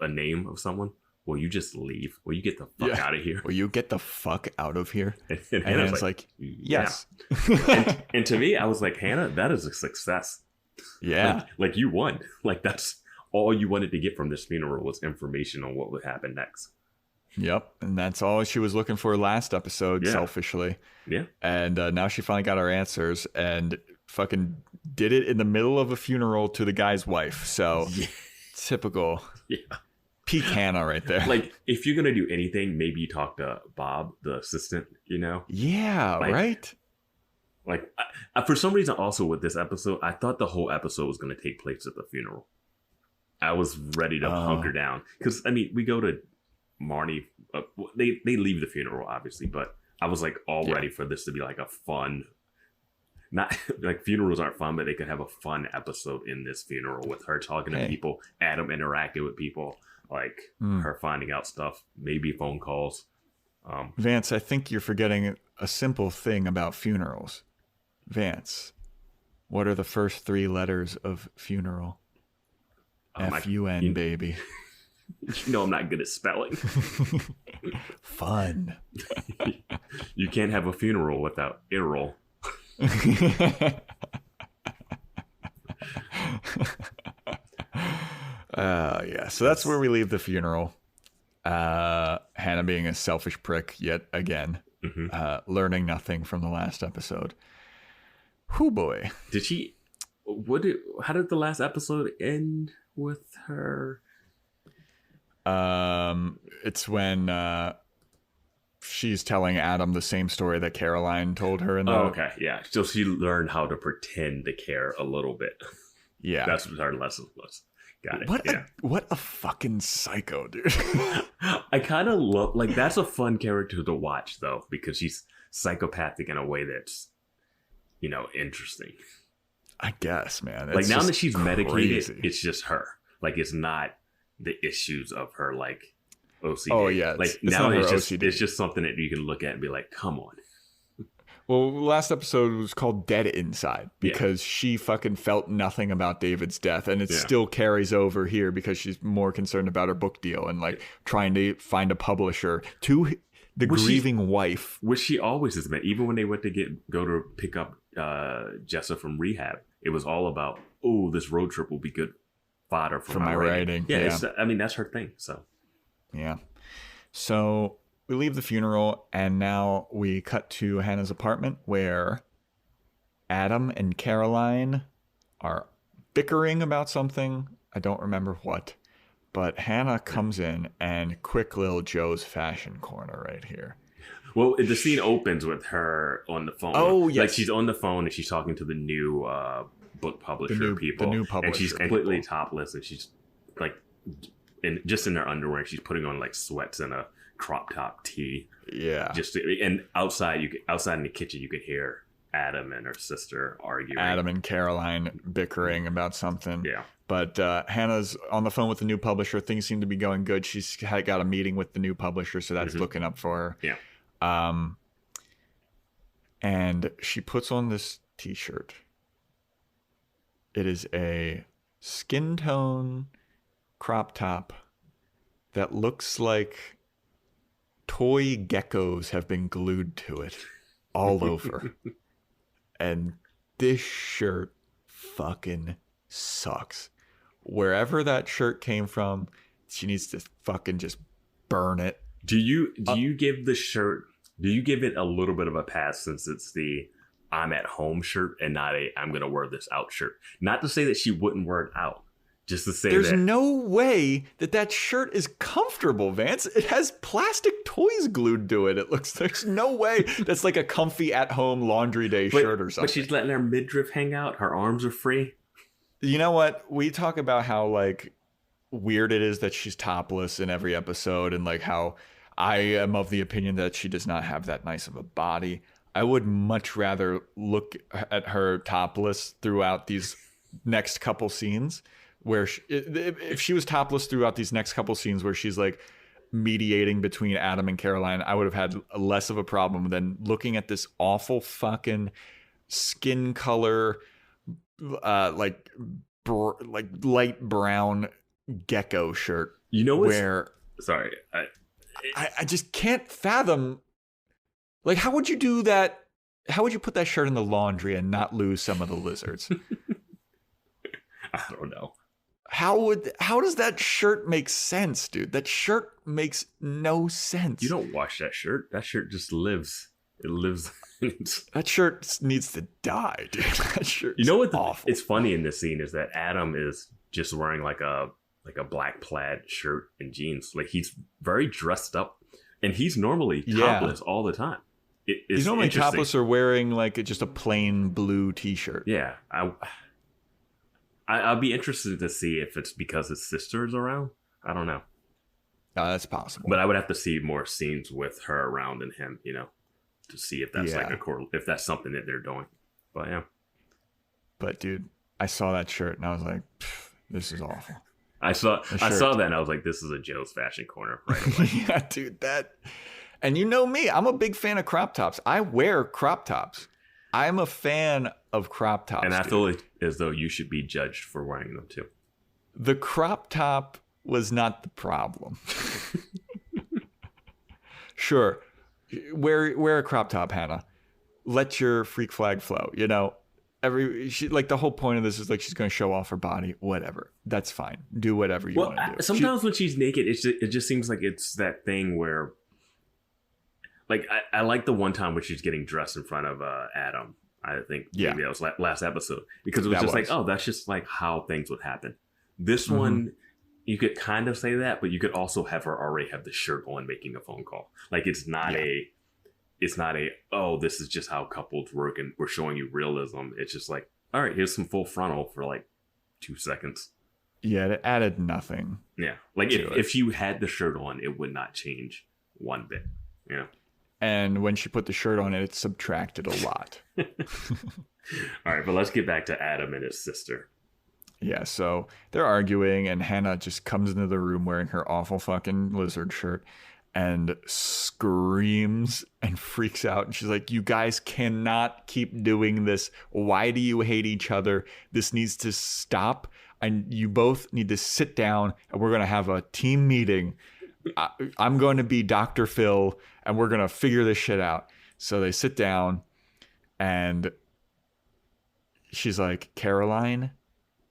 Speaker 5: name of someone, will you just leave? Will you get the fuck out of here?
Speaker 4: Will you get the fuck out of here?
Speaker 5: And
Speaker 4: Hannah's like, yes.
Speaker 5: Yeah. and to me, I was like, Hannah, that is a success.
Speaker 4: Yeah.
Speaker 5: Like you won. Like that's all you wanted to get from this funeral was information on what would happen next.
Speaker 4: Yep. And that's all she was looking for last episode, selfishly.
Speaker 5: Yeah.
Speaker 4: And now she finally got her answers and fucking did it in the middle of a funeral to the guy's wife. So typical.
Speaker 5: Yeah.
Speaker 4: Peak Hannah right there.
Speaker 5: Like, if you're going to do anything, maybe you talk to Bob, the assistant,
Speaker 4: Yeah, like, right?
Speaker 5: Like, I, for some reason, also with this episode, I thought the whole episode was going to take place at the funeral. I was ready to hunker down. Because, I mean, we go to Marnie. They leave the funeral, obviously. But I was, like, all ready for this to be, like, a fun... Not like funerals aren't fun, but they could have a fun episode in this funeral with her talking to people, Adam interacting with people, like her finding out stuff, maybe phone calls.
Speaker 4: Vance, I think you're forgetting a simple thing about funerals. Vance, what are the first 3 letters of funeral? F-U-N, baby.
Speaker 5: You know I'm not good at spelling.
Speaker 4: Fun.
Speaker 5: You can't have a funeral without Errol.
Speaker 4: So that's where we leave the funeral. Hannah being a selfish prick yet again, learning nothing from the last episode. Whoo boy.
Speaker 5: Did she? How did the last episode end with her?
Speaker 4: It's when she's telling Adam the same story that Caroline told her.
Speaker 5: Okay, yeah. So she learned how to pretend to care a little bit.
Speaker 4: Yeah,
Speaker 5: that's what her lesson was. Got it.
Speaker 4: What a fucking psycho, dude.
Speaker 5: I kind of love, like, that's a fun character to watch though, because she's psychopathic in a way that's, interesting.
Speaker 4: I guess, man.
Speaker 5: It's like now that she's medicated, it's just her. Like it's not the issues of her like OCD.
Speaker 4: Oh yeah,
Speaker 5: like now it's just something that you can look at and be like, come on.
Speaker 4: Well, last episode was called Dead Inside because she fucking felt nothing about David's death, and it still carries over here because she's more concerned about her book deal and like trying to find a publisher to the grieving wife,
Speaker 5: which she always has been. Even when they went to go to pick up Jessa from rehab, it was all about, this road trip will be good fodder for my writing. Yeah, I mean that's her thing. So
Speaker 4: yeah. So we leave the funeral, and now we cut to Hannah's apartment where Adam and Caroline are bickering about something. I don't remember what. But Hannah comes in, and quick little Joe's fashion corner right here.
Speaker 5: Well, the scene opens with her on the phone.
Speaker 4: Oh, yes.
Speaker 5: Like, she's on the phone, and she's talking to the new book publisher people.
Speaker 4: The new publisher.
Speaker 5: And she's completely topless, and she's, like, just in her underwear. And she's putting on, like, sweats and a crop top tee.
Speaker 4: Yeah.
Speaker 5: And outside in the kitchen, you could hear Adam and her sister arguing.
Speaker 4: Adam and Caroline bickering about something.
Speaker 5: Yeah.
Speaker 4: But Hannah's on the phone with the new publisher. Things seem to be going good. She's got a meeting with the new publisher, so that's looking up for her.
Speaker 5: Yeah.
Speaker 4: And she puts on this t-shirt. It is a skin tone crop top that looks like toy geckos have been glued to it all over. And this shirt fucking sucks. Wherever that shirt came from, she needs to fucking just burn it.
Speaker 5: Do you give it a little bit of a pass since it's the I'm at home shirt and not a I'm gonna wear this out shirt? Not to say that she wouldn't wear it out, just to say
Speaker 4: there's no way that shirt is comfortable, Vance. It has plastic toys glued to it. There's no way that's like a comfy at home laundry day shirt or something.
Speaker 5: But she's letting her midriff hang out. Her arms are free.
Speaker 4: You know what? We talk about how like weird it is that she's topless in every episode, and like how I am of the opinion that she does not have that nice of a body. I would much rather look at her topless throughout these next couple scenes where if she was topless throughout these next couple scenes where she's like mediating between Adam and Caroline, I would have had less of a problem than looking at this awful fucking skin color, like light brown gecko shirt.
Speaker 5: You know what's,
Speaker 4: where
Speaker 5: sorry,
Speaker 4: I just can't fathom. Like, how would you do that? How would you put that shirt in the laundry and not lose some of the lizards?
Speaker 5: I don't know.
Speaker 4: How does that shirt make sense, dude? That shirt makes no sense.
Speaker 5: You don't wash that shirt. That shirt just lives. It lives.
Speaker 4: That shirt needs to die, dude. That shirt.
Speaker 5: You know what?
Speaker 4: Awful.
Speaker 5: It's funny in this scene is that Adam is just wearing like a black plaid shirt and jeans. Like he's very dressed up, and he's normally topless all the time.
Speaker 4: He's normally topless or wearing like just a plain blue t-shirt.
Speaker 5: Yeah, I'll be interested to see if it's because his sister is around. I don't know.
Speaker 4: That's possible.
Speaker 5: But I would have to see more scenes with her around and him, to see if that's if that's something that they're doing. But yeah.
Speaker 4: But dude, I saw that shirt and I was like, this is awful.
Speaker 5: I saw that and I was like, this is a Joe's fashion corner right away.
Speaker 4: Yeah, dude, and you know me, I'm a big fan of crop tops. I wear crop tops. I'm a fan of crop tops.
Speaker 5: And I feel as though you should be judged for wearing them too.
Speaker 4: The crop top was not the problem. Sure. Wear a crop top, Hannah. Let your freak flag flow. The whole point of this is like she's going to show off her body. Whatever. That's fine. Do whatever you want to do.
Speaker 5: Sometimes when she's naked, it just seems like it's that thing where, like, I like the one time where she's getting dressed in front of Adam. I think maybe that was last episode, because it was just like, oh, that's just like how things would happen. This one, you could kind of say that, but you could also have her already have the shirt on making a phone call. Like it's not oh, this is just how couples work and we're showing you realism. It's just like, all right, here's some full frontal for like 2 seconds.
Speaker 4: Yeah, it added nothing.
Speaker 5: Yeah. Like if you had the shirt on, it would not change one bit. Yeah.
Speaker 4: And when she put the shirt on, it subtracted a lot.
Speaker 5: All right, but let's get back to Adam and his sister.
Speaker 4: Yeah, so they're arguing, and Hannah just comes into the room wearing her awful fucking lizard shirt and screams and freaks out. And she's like, you guys cannot keep doing this. Why do you hate each other? This needs to stop. And you both need to sit down, and we're going to have a team meeting. I'm going to be Dr. Phil, and we're going to figure this shit out. So they sit down, and she's like, Caroline,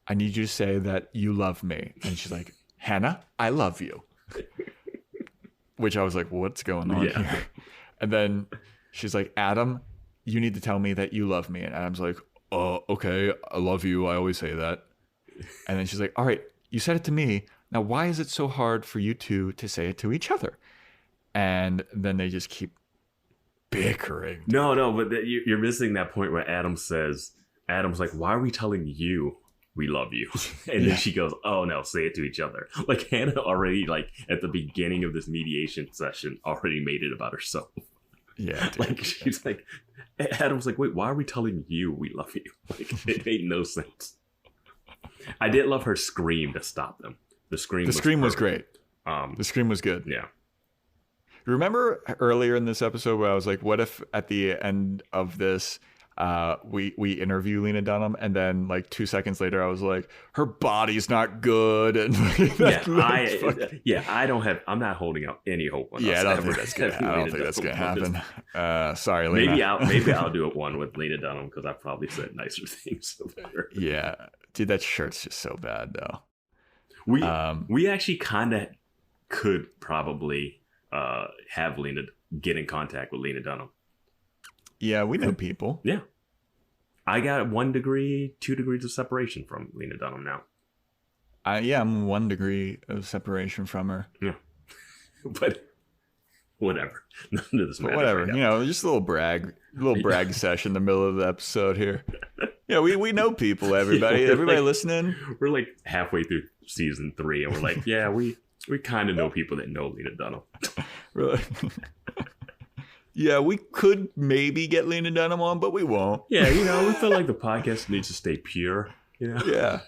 Speaker 4: I need you to say that you love me. And she's like, Hannah, I love you. which I was like, what's going on
Speaker 5: Yeah.
Speaker 4: here? And then she's like, Adam, you need to tell me that you love me. And Adam's like, okay, I love you. I always say that. And then she's like, all right, you said it to me. Now, why is it so hard for you two to say it to each other? And then they just keep bickering.
Speaker 5: No, but you're missing that point where Adam's like, why are we telling you we love you? And then she goes, oh no, say it to each other. Like Hannah already, like at the beginning of this mediation session, already made it about herself.
Speaker 4: Yeah, dude.
Speaker 5: Like she's like, Adam's like, wait, why are we telling you we love you? Like it made no sense. I did love her scream to stop them. The scream was
Speaker 4: great. The scream was good.
Speaker 5: Yeah.
Speaker 4: Remember earlier in this episode where I was like, what if at the end of this, we interview Lena Dunham, and then like 2 seconds later I was like, her body's not good, and
Speaker 5: I'm not holding out any hope on
Speaker 4: I
Speaker 5: us
Speaker 4: don't think that's gonna happen. Sorry, Lena.
Speaker 5: Maybe I'll do it one with Lena Dunham because I probably said nicer things about her.
Speaker 4: Yeah, dude, that shirt's just so bad though.
Speaker 5: We actually kind of could probably have Lena get in contact with Lena Dunham.
Speaker 4: Yeah, we know people.
Speaker 5: Yeah. I got 1 degree, 2 degrees of separation from Lena Dunham now.
Speaker 4: I'm 1 degree of separation from her.
Speaker 5: Yeah. But whatever. None of this matters.
Speaker 4: Whatever.
Speaker 5: Right
Speaker 4: Just a little brag session in the middle of the episode here. Yeah, we know people, everybody. Everybody listening.
Speaker 5: We're like halfway through season 3 and we're like, yeah, we kind of know people that know Lena Dunham.
Speaker 4: Really? Yeah, we could maybe get Lena Dunham on, but we won't.
Speaker 5: Yeah, we feel like the podcast needs to stay pure.
Speaker 4: Yeah.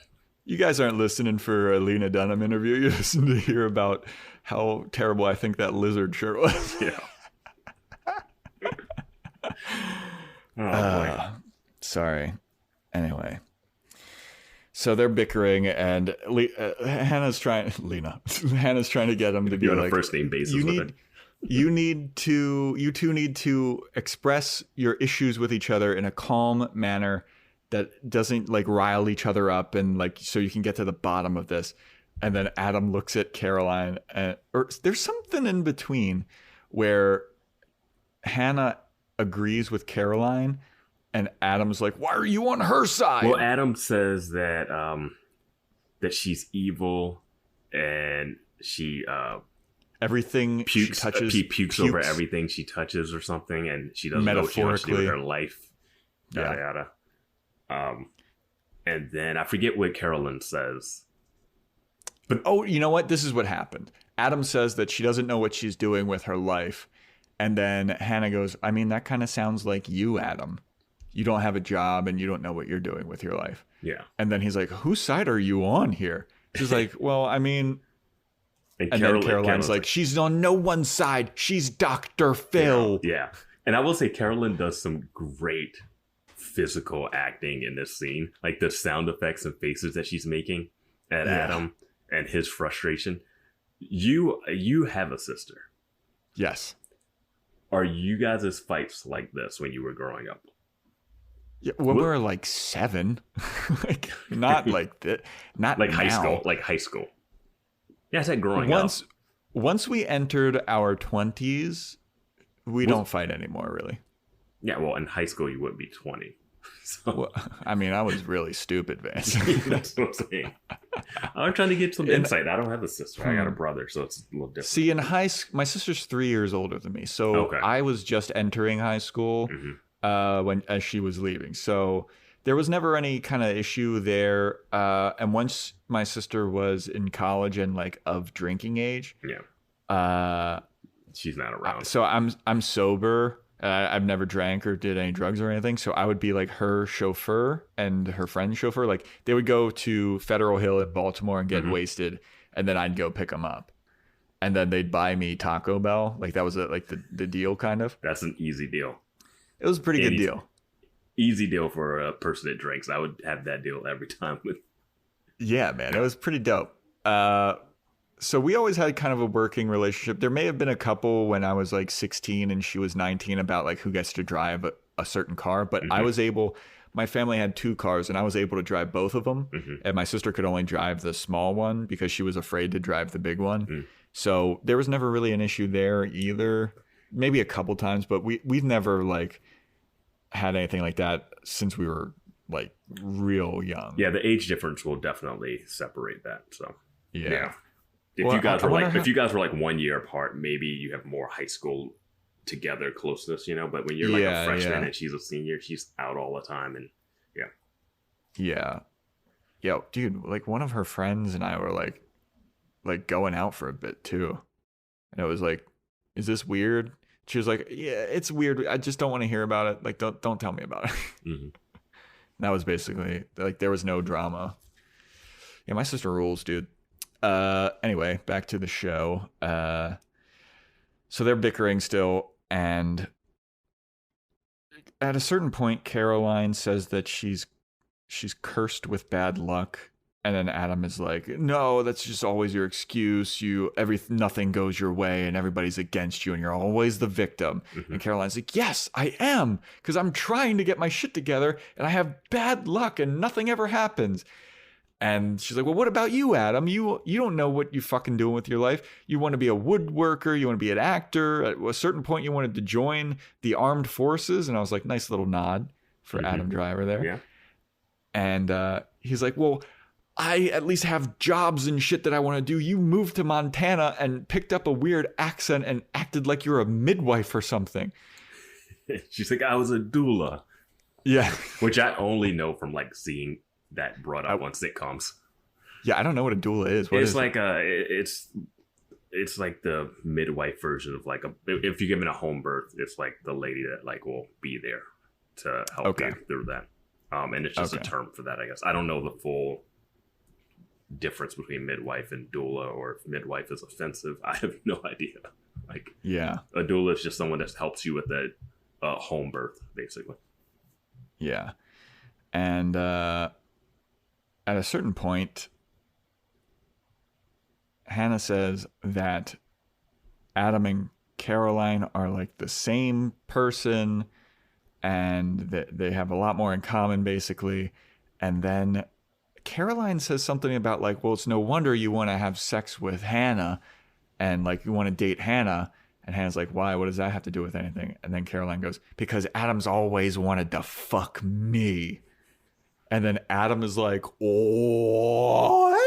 Speaker 4: You guys aren't listening for a Lena Dunham interview. You listen to hear about how terrible I think that lizard shirt was.
Speaker 5: Yeah. Oh, boy.
Speaker 4: Sorry. Anyway. So they're bickering, and Hannah's trying to get him to be
Speaker 5: on
Speaker 4: like,
Speaker 5: a first name basis with it.
Speaker 4: You two need to express your issues with each other in a calm manner that doesn't like rile each other up, and like so you can get to the bottom of this. And then Adam looks at Caroline, or there's something in between where Hannah agrees with Caroline, and Adam's like, "Why are you on her side?"
Speaker 5: Well, Adam says that that she's evil, and she
Speaker 4: everything
Speaker 5: pukes,
Speaker 4: she touches,
Speaker 5: pukes over everything she touches or something, and she doesn't know what she wants to do with her life. Yada yada. And then I forget what Carolyn says.
Speaker 4: But you know what? This is what happened. Adam says that she doesn't know what she's doing with her life, and then Hannah goes, "I mean, that kind of sounds like you, Adam. You don't have a job, and you don't know what you're doing with your life."
Speaker 5: Yeah.
Speaker 4: And then he's like, "Whose side are you on here?" She's like, "Well, I mean." And then Caroline's like, she's on no one's side. She's Dr. Phil.
Speaker 5: Yeah. And I will say Carolyn does some great physical acting in this scene. Like the sound effects and faces that she's making at Adam and his frustration. You have a sister.
Speaker 4: Yes.
Speaker 5: Are you guys' fights like this when you were growing up?
Speaker 4: Yeah, when we were like 7. Like not like that. Not
Speaker 5: like
Speaker 4: now.
Speaker 5: high school. Like high school. Yeah, I said growing up.
Speaker 4: Once we entered our 20s, we don't fight anymore, really.
Speaker 5: Yeah, well, in high school, you wouldn't be 20. So.
Speaker 4: Well, I mean, I was really stupid, Vance.
Speaker 5: That's what I'm saying. I'm trying to get some insight. I don't have a sister. I got a brother, so it's a little different.
Speaker 4: See, in high school, my sister's 3 years older than me. So I was just entering high school as she was leaving. So there was never any kind of issue there. And once my sister was in college and like of drinking age,
Speaker 5: she's not around.
Speaker 4: So I'm sober. I've never drank or did any drugs or anything. So I would be like her chauffeur and her friend's chauffeur. Like they would go to Federal Hill in Baltimore and get wasted, and then I'd go pick them up. And then they'd buy me Taco Bell. Like that was like the deal kind of.
Speaker 5: That's an easy deal.
Speaker 4: It was a pretty good deal.
Speaker 5: Easy deal for a person that drinks. I would have that deal every time.
Speaker 4: Yeah, man. It was pretty dope. So we always had kind of a working relationship. There may have been a couple when I was like 16 and she was 19 about like who gets to drive a certain car. But I was able, my family had 2 cars and I was able to drive both of them. And my sister could only drive the small one because she was afraid to drive the big one. So there was never really an issue there either. Maybe a couple times, but we've never like had anything like that since we were like real young.
Speaker 5: Yeah, the age difference will definitely separate that. So
Speaker 4: yeah.
Speaker 5: If
Speaker 4: Well,
Speaker 5: you guys were like,
Speaker 4: how-
Speaker 5: if you guys were like 1 year apart, maybe you have more high school together closeness, you know. But when you're like a freshman and she's a senior, she's out all the time, and
Speaker 4: Yeah. Yo, dude, like one of her friends and I were like going out for a bit too. And it was like, is this weird? She was like, yeah, it's weird. I just don't want to hear about it. Like, don't tell me about it.
Speaker 5: mm-hmm.
Speaker 4: That was basically like, there was no drama. Yeah, my sister rules, dude. Anyway, back to the show. So they're bickering still, and at a certain point, Caroline says that she's cursed with bad luck, and then Adam is like, "No, that's just always your excuse. Nothing goes your way, and everybody's against you, and you're always the victim."
Speaker 5: Mm-hmm.
Speaker 4: And Caroline's like, "Yes, I am, because I'm trying to get my shit together, and I have bad luck, and nothing ever happens." And she's like, "Well, what about you, Adam? You don't know what you fucking doing with your life. You want to be a woodworker. You want to be an actor. At a certain point, you wanted to join the armed forces." And I was like, nice little nod for Adam Driver there.
Speaker 5: Yeah.
Speaker 4: And he's like, "Well, I at least have jobs and shit that I want to do. You moved to Montana and picked up a weird accent and acted like you're a midwife or something."
Speaker 5: She's like, "I was a doula,"
Speaker 4: Yeah.
Speaker 5: which I only know from like seeing that brought up on sitcoms.
Speaker 4: Yeah, I don't know what a doula is. What
Speaker 5: It's
Speaker 4: is
Speaker 5: like it's like the midwife version of like if you give it a home birth, it's like the lady that like will be there to help you through that. And it's just a term for that, I guess. I don't know the full difference between midwife and doula, or if midwife is offensive. I have no idea. Like,
Speaker 4: Yeah.
Speaker 5: a doula is just someone that helps you with a home birth, basically.
Speaker 4: Yeah. And at a certain point, Hannah says that Adam and Caroline are like the same person, and that they have a lot more in common, basically. And then Caroline says something about like, well, it's no wonder you want to have sex with Hannah, and like you want to date Hannah. And Hannah's like, why? What does that have to do with anything? And then Caroline goes, because Adam's always wanted to fuck me. And then Adam is like, what?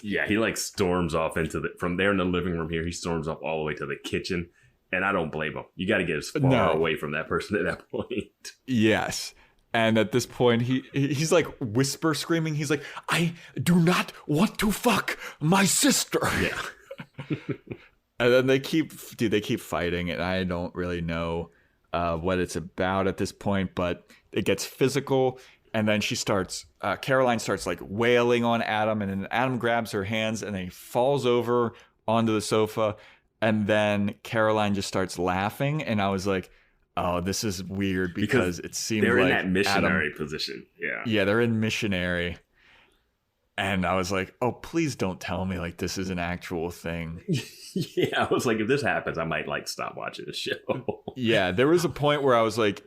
Speaker 5: Yeah, he like storms off from there in the living room here. He storms off all the way to the kitchen. And I don't blame him. You got to get as far away from that person at that point.
Speaker 4: Yes. And at this point, he's like whisper screaming. He's like, I do not want to fuck my sister.
Speaker 5: Yeah.
Speaker 4: And then they keep fighting, and I don't really know what it's about at this point, but it gets physical. And then Caroline starts like wailing on Adam, and then Adam grabs her hands and then he falls over onto the sofa. And then Caroline just starts laughing. And I was like, oh, this is weird, because it seemed
Speaker 5: they're
Speaker 4: like
Speaker 5: in that missionary
Speaker 4: Adam,
Speaker 5: position. Yeah.
Speaker 4: Yeah, they're in missionary. And I was like, oh, please don't tell me like this is an actual thing.
Speaker 5: Yeah, I was like, if this happens, I might like stop watching the show.
Speaker 4: Yeah, there was a point where I was like,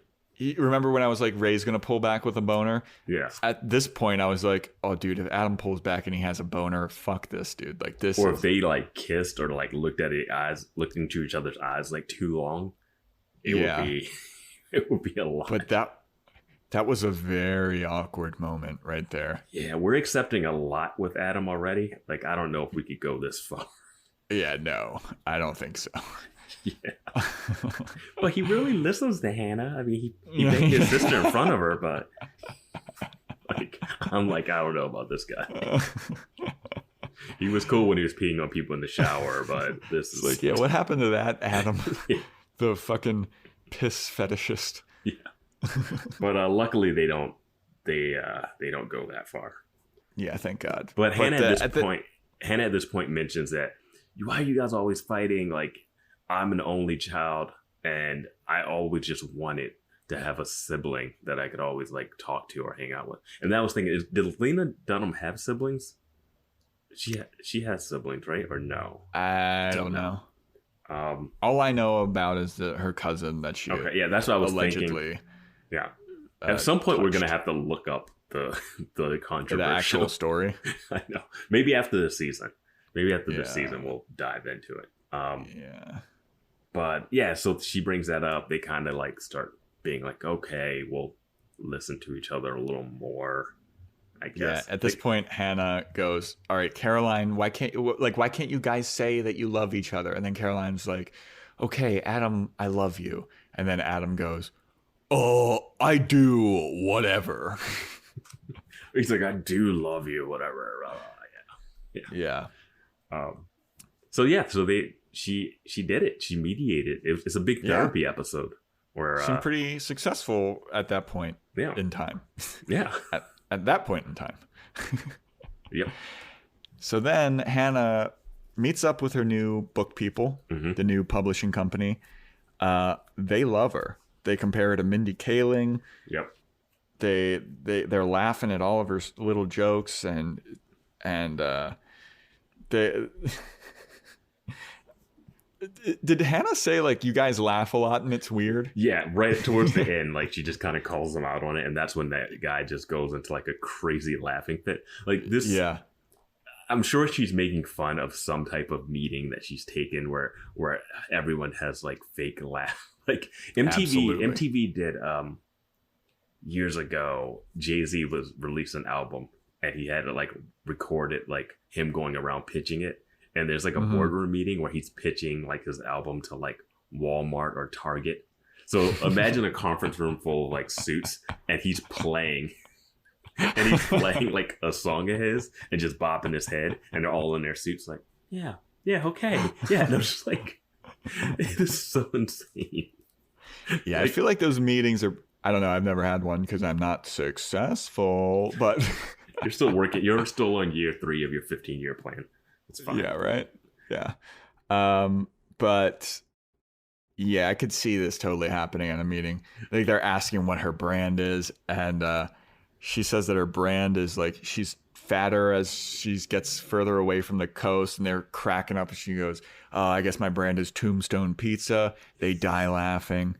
Speaker 4: remember when I was like, Ray's gonna pull back with a boner?
Speaker 5: Yeah.
Speaker 4: At this point, I was like, oh, dude, if Adam pulls back and he has a boner, fuck this, dude. Like this.
Speaker 5: Or if they like kissed or like looked into each other's eyes like too long, it would be a lot.
Speaker 4: But that was a very awkward moment right there.
Speaker 5: Yeah, we're accepting a lot with Adam already. Like, I don't know if we could go this far.
Speaker 4: Yeah, no, I don't think so.
Speaker 5: Yeah. But he really listens to Hannah. I mean, he banged his sister in front of her, but like, I'm like, I don't know about this guy. He was cool when he was peeing on people in the shower, but this is
Speaker 4: like, yeah, what happened to that, Adam?
Speaker 5: Yeah.
Speaker 4: The fucking piss fetishist.
Speaker 5: Yeah. But luckily they don't go that far.
Speaker 4: Yeah, thank God.
Speaker 5: But Hannah at this point mentions that, why are you guys always fighting? Like, I'm an only child, and I always just wanted to have a sibling that I could always like talk to or hang out with. And that was thinking, did Lena Dunham have siblings? She has siblings, right? Or no?
Speaker 4: I don't know. All I know about is her cousin that she
Speaker 5: that's what I was
Speaker 4: allegedly
Speaker 5: thinking. Yeah. At some point, we're gonna have to look up the controversial
Speaker 4: the actual story.
Speaker 5: I know. Maybe after the season, Maybe after this season we'll dive into it. But yeah, so she brings that up. They kind of like start being like, okay, we'll listen to each other a little more, I guess.
Speaker 4: Yeah, at this point, Hannah goes, all right, Caroline, why can't you guys say that you love each other? And then Caroline's like, okay, Adam, I love you. And then Adam goes, oh, I do, whatever.
Speaker 5: He's like, I do love you, whatever. Yeah. So she did it. She mediated. It's a big therapy episode where
Speaker 4: seemed pretty successful at that point in time.
Speaker 5: Yeah.
Speaker 4: At that point in time.
Speaker 5: Yep. So
Speaker 4: then Hannah meets up with her new book people, the new publishing company. They love her. They compare her to Mindy Kaling.
Speaker 5: Yep.
Speaker 4: They're laughing at all of her little jokes and they did Hannah say like you guys laugh a lot and it's weird?
Speaker 5: Yeah, right towards the end, like she just kind of calls them out on it, and that's when that guy just goes into like a crazy laughing fit. Like this,
Speaker 4: yeah.
Speaker 5: I'm sure she's making fun of some type of meeting that she's taken where everyone has like fake laugh. Like MTV did years ago. Jay-Z was released an album and he had to like record it, like him going around pitching it. And there's like a boardroom meeting where he's pitching like his album to like Walmart or Target. So imagine a conference room full of like suits and he's playing like a song of his and just bopping his head and they're all in their suits like, yeah, okay. Yeah. And I'm just like, it is so insane.
Speaker 4: Yeah. I feel like those meetings are, I don't know. I've never had one because I'm not successful, but
Speaker 5: you're still working. You're still on year 3 of your 15-year plan. It's fine.
Speaker 4: Yeah, right. Yeah. But yeah, I could see this totally happening in a meeting. Like they're asking what her brand is, and she says that her brand is like she's fatter as she gets further away from the coast, and they're cracking up. And she goes, I guess my brand is Tombstone Pizza. They die laughing.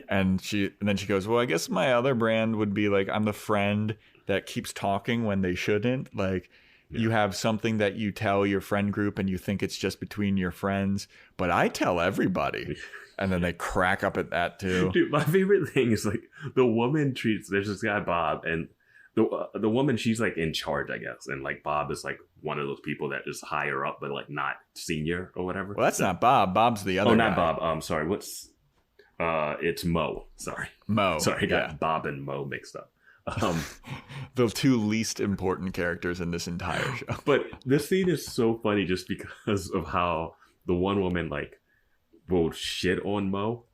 Speaker 4: And then she goes, well, I guess my other brand would be like I'm the friend that keeps talking when they shouldn't. Like you have something that you tell your friend group and you think it's just between your friends, but I tell everybody. And then they crack up at that too.
Speaker 5: Dude, my favorite thing is like the woman there's this guy Bob, and the woman, she's like in charge, I guess, and like Bob is like one of those people that is higher up but like not senior or whatever.
Speaker 4: Well, that's not Bob. Bob's the other guy.
Speaker 5: Not Bob. Sorry, it's Mo. Sorry, I got Bob and Mo mixed up.
Speaker 4: The two least important characters in this entire show.
Speaker 5: But this scene is so funny just because of how the one woman like will shit on Mo,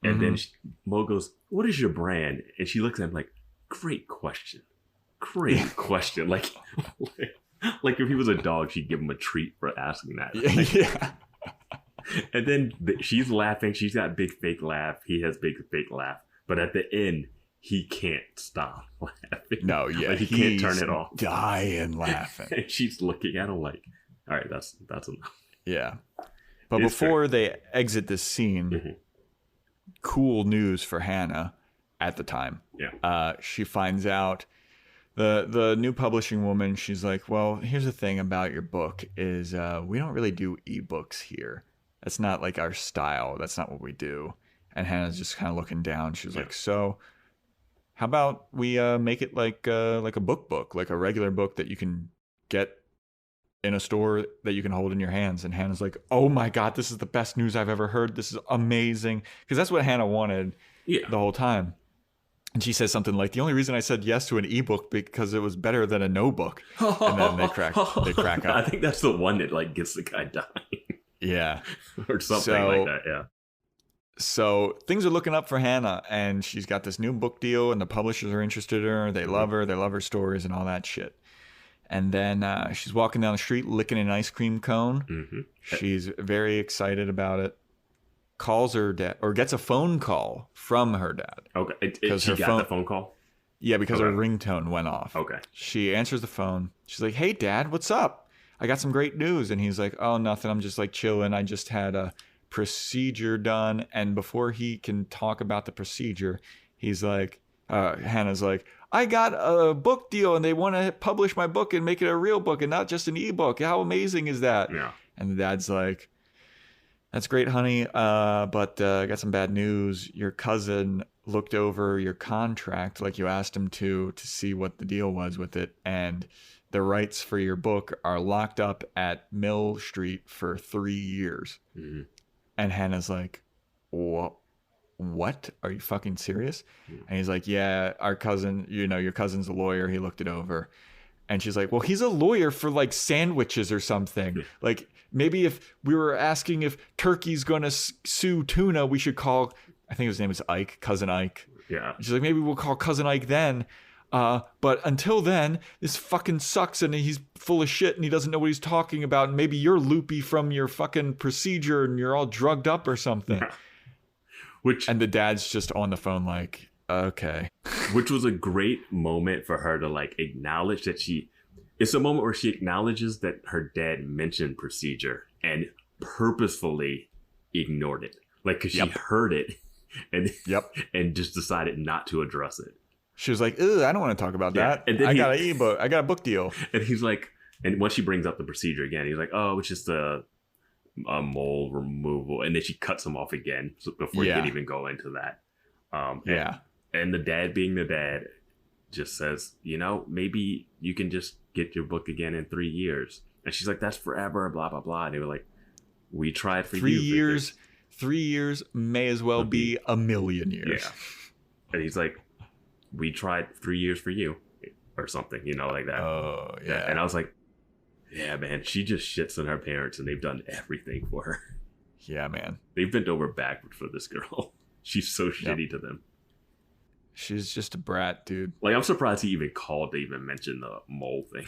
Speaker 5: and then Mo goes, "What is your brand?" And she looks at him like, "Great question, like if he was a dog, she'd give him a treat for asking that."
Speaker 4: Yeah.
Speaker 5: And then she's laughing. She's got big fake laugh. He has big fake laugh. But at the end, he can't stop laughing.
Speaker 4: No, yeah.
Speaker 5: Like he can't turn it off.
Speaker 4: Dying laughing.
Speaker 5: And she's looking at him like, all right, that's enough.
Speaker 4: Yeah. But before they exit this scene, cool news for Hannah at the time.
Speaker 5: Yeah.
Speaker 4: She finds out the new publishing woman, she's like, well, here's the thing about your book is we don't really do ebooks here. That's not like our style. That's not what we do. And Hannah's just kind of looking down. She's like, so how about we make it like a book, like a regular book that you can get in a store that you can hold in your hands. And Hannah's like, oh my God, this is the best news I've ever heard. This is amazing. Because that's what Hannah wanted the whole time. And she says something like, the only reason I said yes to an ebook because it was better than a no book. And then they crack up.
Speaker 5: I think that's the one that like gets the guy dying.
Speaker 4: Yeah.
Speaker 5: Or something like that, yeah.
Speaker 4: So things are looking up for Hannah, and she's got this new book deal, and the publishers are interested in her. They love her. They love her stories and all that shit. And then she's walking down the street licking an ice cream cone. She's very excited about it. Calls her dad, or gets a phone call from her dad.
Speaker 5: Okay. She got the phone call?
Speaker 4: Yeah, because her ringtone went off.
Speaker 5: Okay.
Speaker 4: She answers the phone. She's like, hey, Dad, what's up? I got some great news. And he's like, oh, nothing. I'm just like chilling. I just had a procedure done. And before he can talk about the procedure, he's like, Hannah's like, I got a book deal and they want to publish my book and make it a real book and not just an ebook. How amazing is that?
Speaker 5: Yeah.
Speaker 4: And the dad's like, that's great, honey, but I got some bad news. Your cousin looked over your contract like you asked him to see what the deal was with it, and the rights for your book are locked up at Mill Street for 3 years.
Speaker 5: Mm-hmm.
Speaker 4: And Hannah's like, what? Are you fucking serious?
Speaker 5: Mm-hmm.
Speaker 4: And he's like, yeah, our cousin, your cousin's a lawyer. He looked it over. And she's like, well, he's a lawyer for like sandwiches or something. Like maybe if we were asking if Turkey's going to sue tuna, we should call, I think his name is Ike, Cousin Ike.
Speaker 5: Yeah.
Speaker 4: She's like, maybe we'll call Cousin Ike then. But until then, this fucking sucks and he's full of shit and he doesn't know what he's talking about. And maybe you're loopy from your fucking procedure and you're all drugged up or something. And the dad's just on the phone like, okay.
Speaker 5: Which was a great moment for her to like acknowledge that it's a moment where she acknowledges that her dad mentioned procedure and purposefully ignored it. Like, cause she heard it and just decided not to address it.
Speaker 4: She was like, "Ugh, I don't want to talk about that.
Speaker 5: And then
Speaker 4: I got an ebook. I got a book deal."
Speaker 5: And he's like, and once she brings up the procedure again, he's like, "Oh, it's just a mole removal." And then she cuts him off again before he can even go into that. And the dad, being the dad, just says, maybe you can just get your book again in 3 years. And she's like, "That's forever." Blah blah blah. And they were like, "We tried for
Speaker 4: 3 years. 3 years may as well be a million years."
Speaker 5: Yeah. And he's like, "We tried 3 years for you," or something, like that.
Speaker 4: Oh, yeah.
Speaker 5: And I was like, yeah, man, she just shits on her parents and they've done everything for her.
Speaker 4: Yeah, man.
Speaker 5: They've bent over backwards for this girl. She's so shitty to them.
Speaker 4: She's just a brat, dude.
Speaker 5: Like, I'm surprised he even called to even mention the mole thing.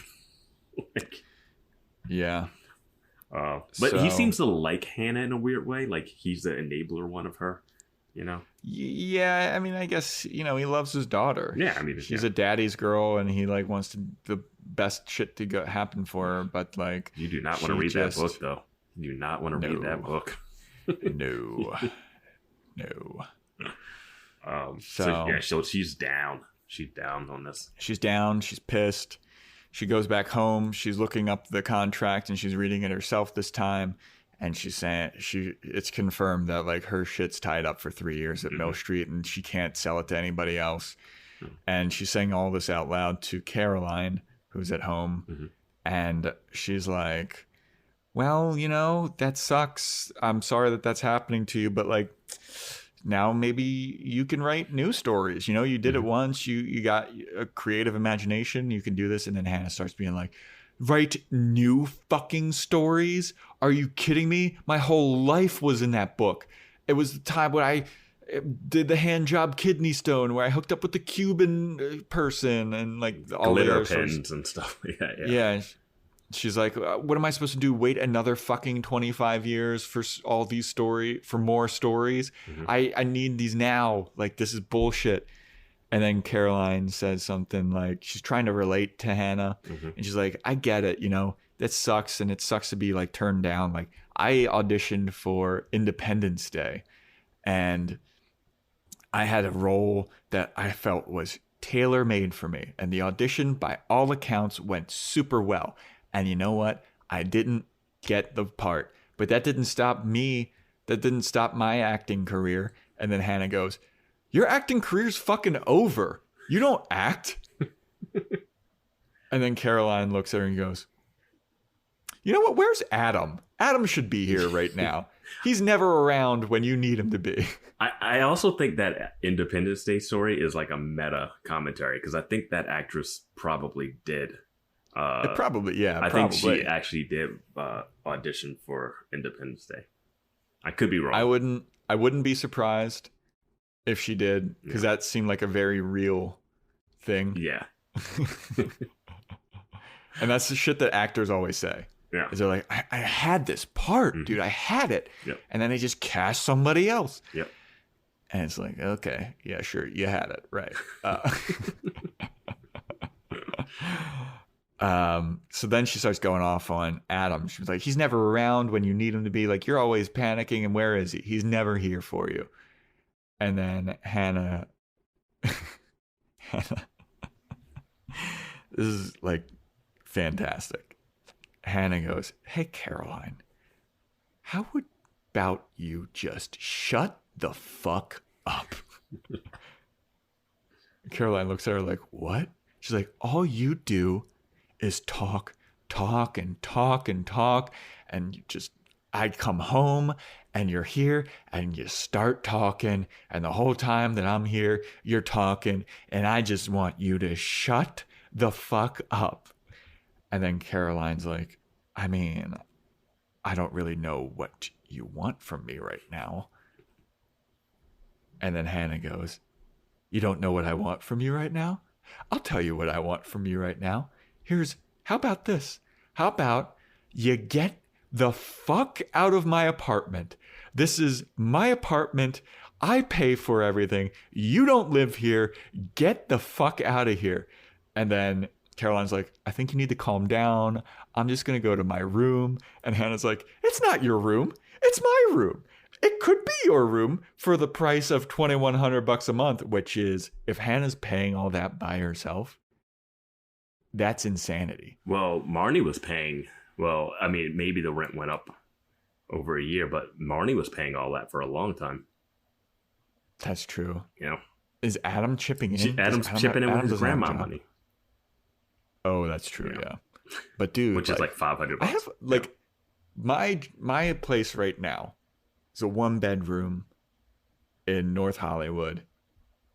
Speaker 4: Yeah.
Speaker 5: But he seems to like Hannah in a weird way. Like, he's the enabler one of her.
Speaker 4: Yeah, I mean, I guess, he loves his daughter.
Speaker 5: Yeah, I mean,
Speaker 4: she's a daddy's girl and he like wants the best shit to happen for her, but like,
Speaker 5: you do not want to read that book though. You do not want to read that book.
Speaker 4: No.
Speaker 5: So she's down. She's down on this.
Speaker 4: She's down. She's pissed. She goes back home. She's looking up the contract and she's reading it herself this time. And she's saying it's confirmed that like her shit's tied up for 3 years at Mill Street and she can't sell it to anybody else. And she's saying all this out loud to Caroline, who's at home. And she's like, well, that sucks. I'm sorry that that's happening to you, but like now maybe you can write new stories. You did it once. You got a creative imagination. You can do this. And then Hannah starts being like, write new fucking stories? Are you kidding me? My whole life was in that book. It was the time when I did the hand job kidney stone, where I hooked up with the Cuban person and like all
Speaker 5: glitter
Speaker 4: the
Speaker 5: pens and stuff.
Speaker 4: Yeah. She's like, what am I supposed to do? Wait another fucking 25 years for all these for more stories? I need these now. Like, this is bullshit. And then Caroline says something like, she's trying to relate to Hannah. And she's like, I get it, that sucks. And it sucks to be like turned down. Like, I auditioned for Independence Day and I had a role that I felt was tailor-made for me. And the audition, by all accounts, went super well. And you know what? I didn't get the part. But that didn't stop me. That didn't stop my acting career. And then Hannah goes, your acting career's fucking over. You don't act. And then Caroline looks at her and goes, you know what? Where's Adam? Adam should be here right now. He's never around when you need him to be.
Speaker 5: I also think that Independence Day story is like a meta commentary, because I think that actress probably did.
Speaker 4: I
Speaker 5: think she actually did audition for Independence Day. I could be wrong.
Speaker 4: I wouldn't be surprised if she did, because that seemed like a very real thing.
Speaker 5: Yeah.
Speaker 4: And that's the shit that actors always say.
Speaker 5: Yeah.
Speaker 4: Is they're like, I had this part, dude. I had it.
Speaker 5: Yep. And
Speaker 4: and then they just cast somebody else.
Speaker 5: Yep.
Speaker 4: And it's like, okay, yeah, sure, you had it, right. So then she starts going off on Adam. She was like, he's never around when you need him to be. Like, you're always panicking, and where is he? He's never here for you. And then Hannah This is like fantastic. Hannah goes, "Hey, Caroline, how about you just shut the fuck up?" Caroline looks at her like, "What?" She's like, "All you do is talk, and talk, and talk. And I come home and you're here and you start talking. And the whole time that I'm here, you're talking. And I just want you to shut the fuck up." And then Caroline's like, "I mean, I don't really know what you want from me right now." And then Hannah goes, "You don't know what I want from you right now? I'll tell you what I want from you right now. How about this? How about you get the fuck out of my apartment? This is my apartment. I pay for everything. You don't live here. Get the fuck out of here." And then Caroline's like, "I think you need to calm down. I'm just going to go to my room." And Hannah's like, "It's not your room. It's my room. It could be your room for the price of $2,100 a month," which is, if Hannah's paying all that by herself, that's insanity.
Speaker 5: Well, Marnie was paying. Well, I mean, maybe the rent went up over a year, but Marnie was paying all that for a long time.
Speaker 4: That's true.
Speaker 5: You know,
Speaker 4: is Adam chipping in?
Speaker 5: Adam's chipping in with his grandma money.
Speaker 4: Oh, that's true. Yeah. But dude,
Speaker 5: which is like $500.
Speaker 4: I have my place right now is a 1-bedroom in North Hollywood.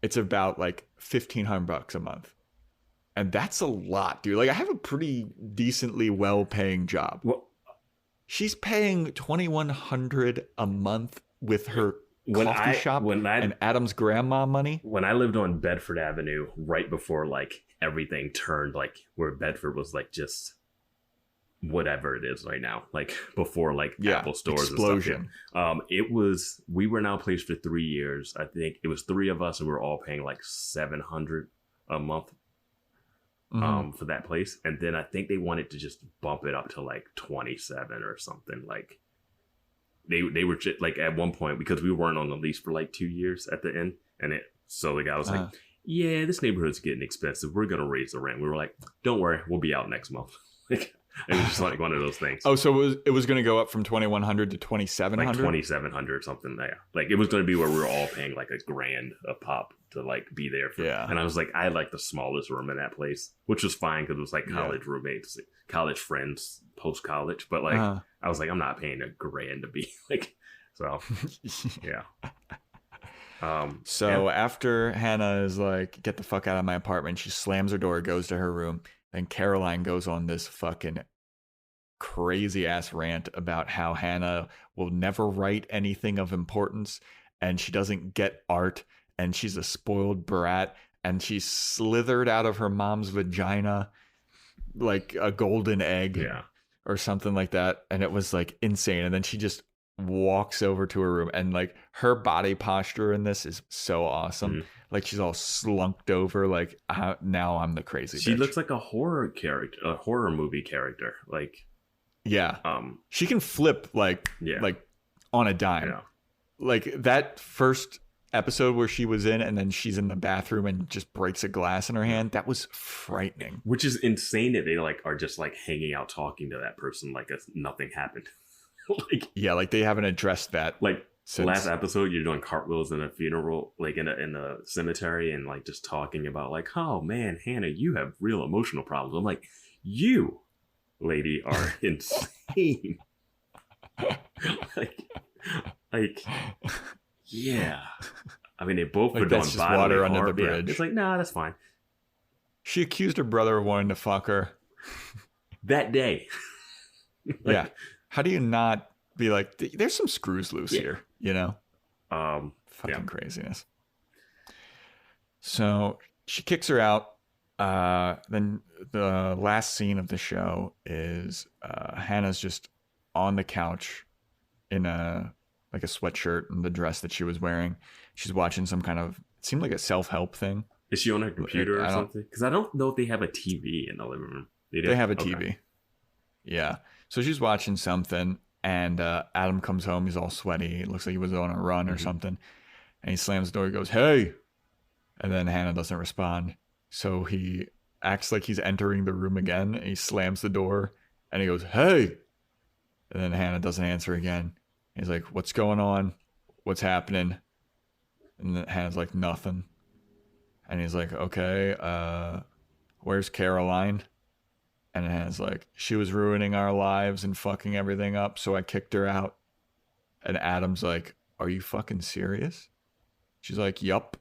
Speaker 4: It's about like $1,500 a month. And that's a lot, dude. Like, I have a pretty decently well-paying job.
Speaker 5: Well,
Speaker 4: she's paying $2,100 a month with her coffee shop and Adam's grandma money.
Speaker 5: When I lived on Bedford Avenue, right before like everything turned, like where Bedford was like just whatever it is right now, like before like Apple stores explosion. And stuff. We were in our place for 3 years. I think it was 3 of us, and we were all paying like $700 a month. For that place. And then I think they wanted to just bump it up to like 27 or something. Like they were just, like, at one point, because we weren't on the lease for like 2 years at the end, and so the guy was like, "Yeah, this neighborhood's getting expensive. We're gonna raise the rent." We were like, "Don't worry, we'll be out next month." Like, it was just like one of those things.
Speaker 4: Oh, so it was going to go up from 2,100 to 2,700?
Speaker 5: Like 2,700 or something there. Like, it was going to be where we were all paying like $1,000 a pop to like be there for.
Speaker 4: Yeah.
Speaker 5: And I was like, I like the smallest room in that place, which was fine because it was like college roommates, college friends, post college. But like, I was like, I'm not paying $1,000 to be like, so yeah.
Speaker 4: After Hannah is like, "Get the fuck out of my apartment," she slams her door, goes to her room. Then Caroline goes on this fucking crazy ass rant about how Hannah will never write anything of importance, and she doesn't get art, and she's a spoiled brat, and she slithered out of her mom's vagina like a golden egg or something like that. And it was like insane. And then she just walks over to her room, and like her body posture in this is so awesome. Like, she's all slunked over, like, now I'm the crazy bitch.
Speaker 5: She looks like a horror character, a horror movie character. Like,
Speaker 4: she can flip like on a dime. Like that first episode where she was in, and then she's in the bathroom and just breaks a glass in her hand. That was frightening.
Speaker 5: Which is insane that they like are just like hanging out talking to that person like if nothing happened.
Speaker 4: Like they haven't addressed that.
Speaker 5: Like, last episode, you're doing cartwheels in a funeral, like in a cemetery, and like just talking about like, "Oh man, Hannah, you have real emotional problems." I'm like, you, lady, are insane. like, yeah. I mean, they both put on
Speaker 4: water under the bridge.
Speaker 5: It's like, nah, that's fine.
Speaker 4: She accused her brother of wanting to fuck her
Speaker 5: that day.
Speaker 4: How do you not be like, there's some screws loose here, you know? Fucking craziness. So she kicks her out. Then the last scene of the show is Hannah's just on the couch in a sweatshirt and the dress that she was wearing. She's watching some kind of, it seemed like a self-help thing.
Speaker 5: Is she on her computer or something? Because I don't know if they have a TV in the living room.
Speaker 4: They have a TV. Yeah. So she's watching something, and Adam comes home. He's all sweaty. It looks like he was on a run or something. And he slams the door. He goes, "Hey." And then Hannah doesn't respond. So he acts like he's entering the room again, and he slams the door, and he goes, "Hey!" And then Hannah doesn't answer again. He's like, "What's going on? What's happening?" And then Hannah's like, "Nothing." And he's like, "Okay, where's Caroline?" And Hannah's like, "She was ruining our lives and fucking everything up, so I kicked her out." And Adam's like, "Are you fucking serious?" She's like, "Yup."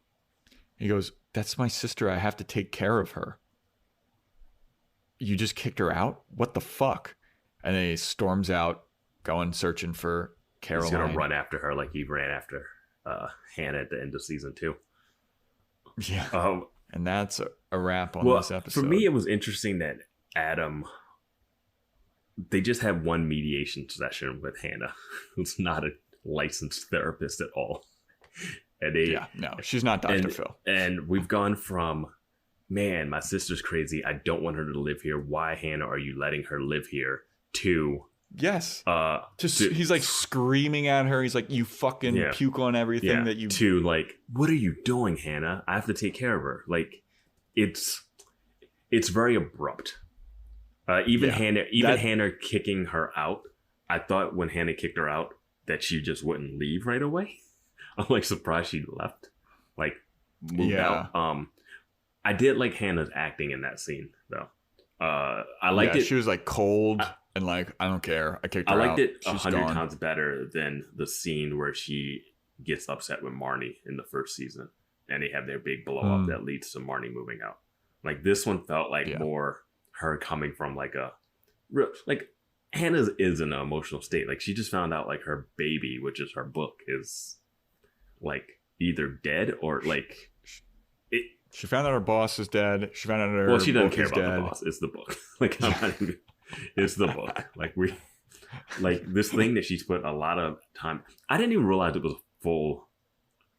Speaker 4: He goes, "That's my sister. I have to take care of her." "You just kicked her out? What the fuck?" And then he storms out, going searching for Caroline.
Speaker 5: He's gonna run after her like he ran after Hannah at the end of season 2.
Speaker 4: Yeah. And that's a wrap on this episode.
Speaker 5: For me, it was interesting that Adam, they just had one mediation session with Hannah, who's not a licensed therapist at all. And
Speaker 4: no, she's not Dr. Phil.
Speaker 5: And we've gone from, man, my sister's crazy, I don't want her to live here. Why, Hannah, are you letting her live here? To
Speaker 4: yes, he's like screaming at her. He's like, "You fucking puke on everything that you."
Speaker 5: To like, what are you doing, Hannah? I have to take care of her. Like, it's very abrupt. Hannah kicking her out. I thought when Hannah kicked her out that she just wouldn't leave right away. I'm like surprised she left, like moved out. I did like Hannah's acting in that scene though. I liked it.
Speaker 4: She was like cold and like, I don't care. I kicked her out.
Speaker 5: I liked it 100 times better than the scene where she gets upset with Marnie in the first season, and they have their big blow up that leads to Marnie moving out. Like this one felt like more her coming from like Hannah is in an emotional state. Like she just found out like her baby, which is her book, is like either dead or like it.
Speaker 4: She found out her boss is dead. She found out her
Speaker 5: she doesn't care about
Speaker 4: dead.
Speaker 5: the boss. It's the book. Like I'm not even, it's the book. Like this thing that she's put a lot of time. I didn't even realize it was a full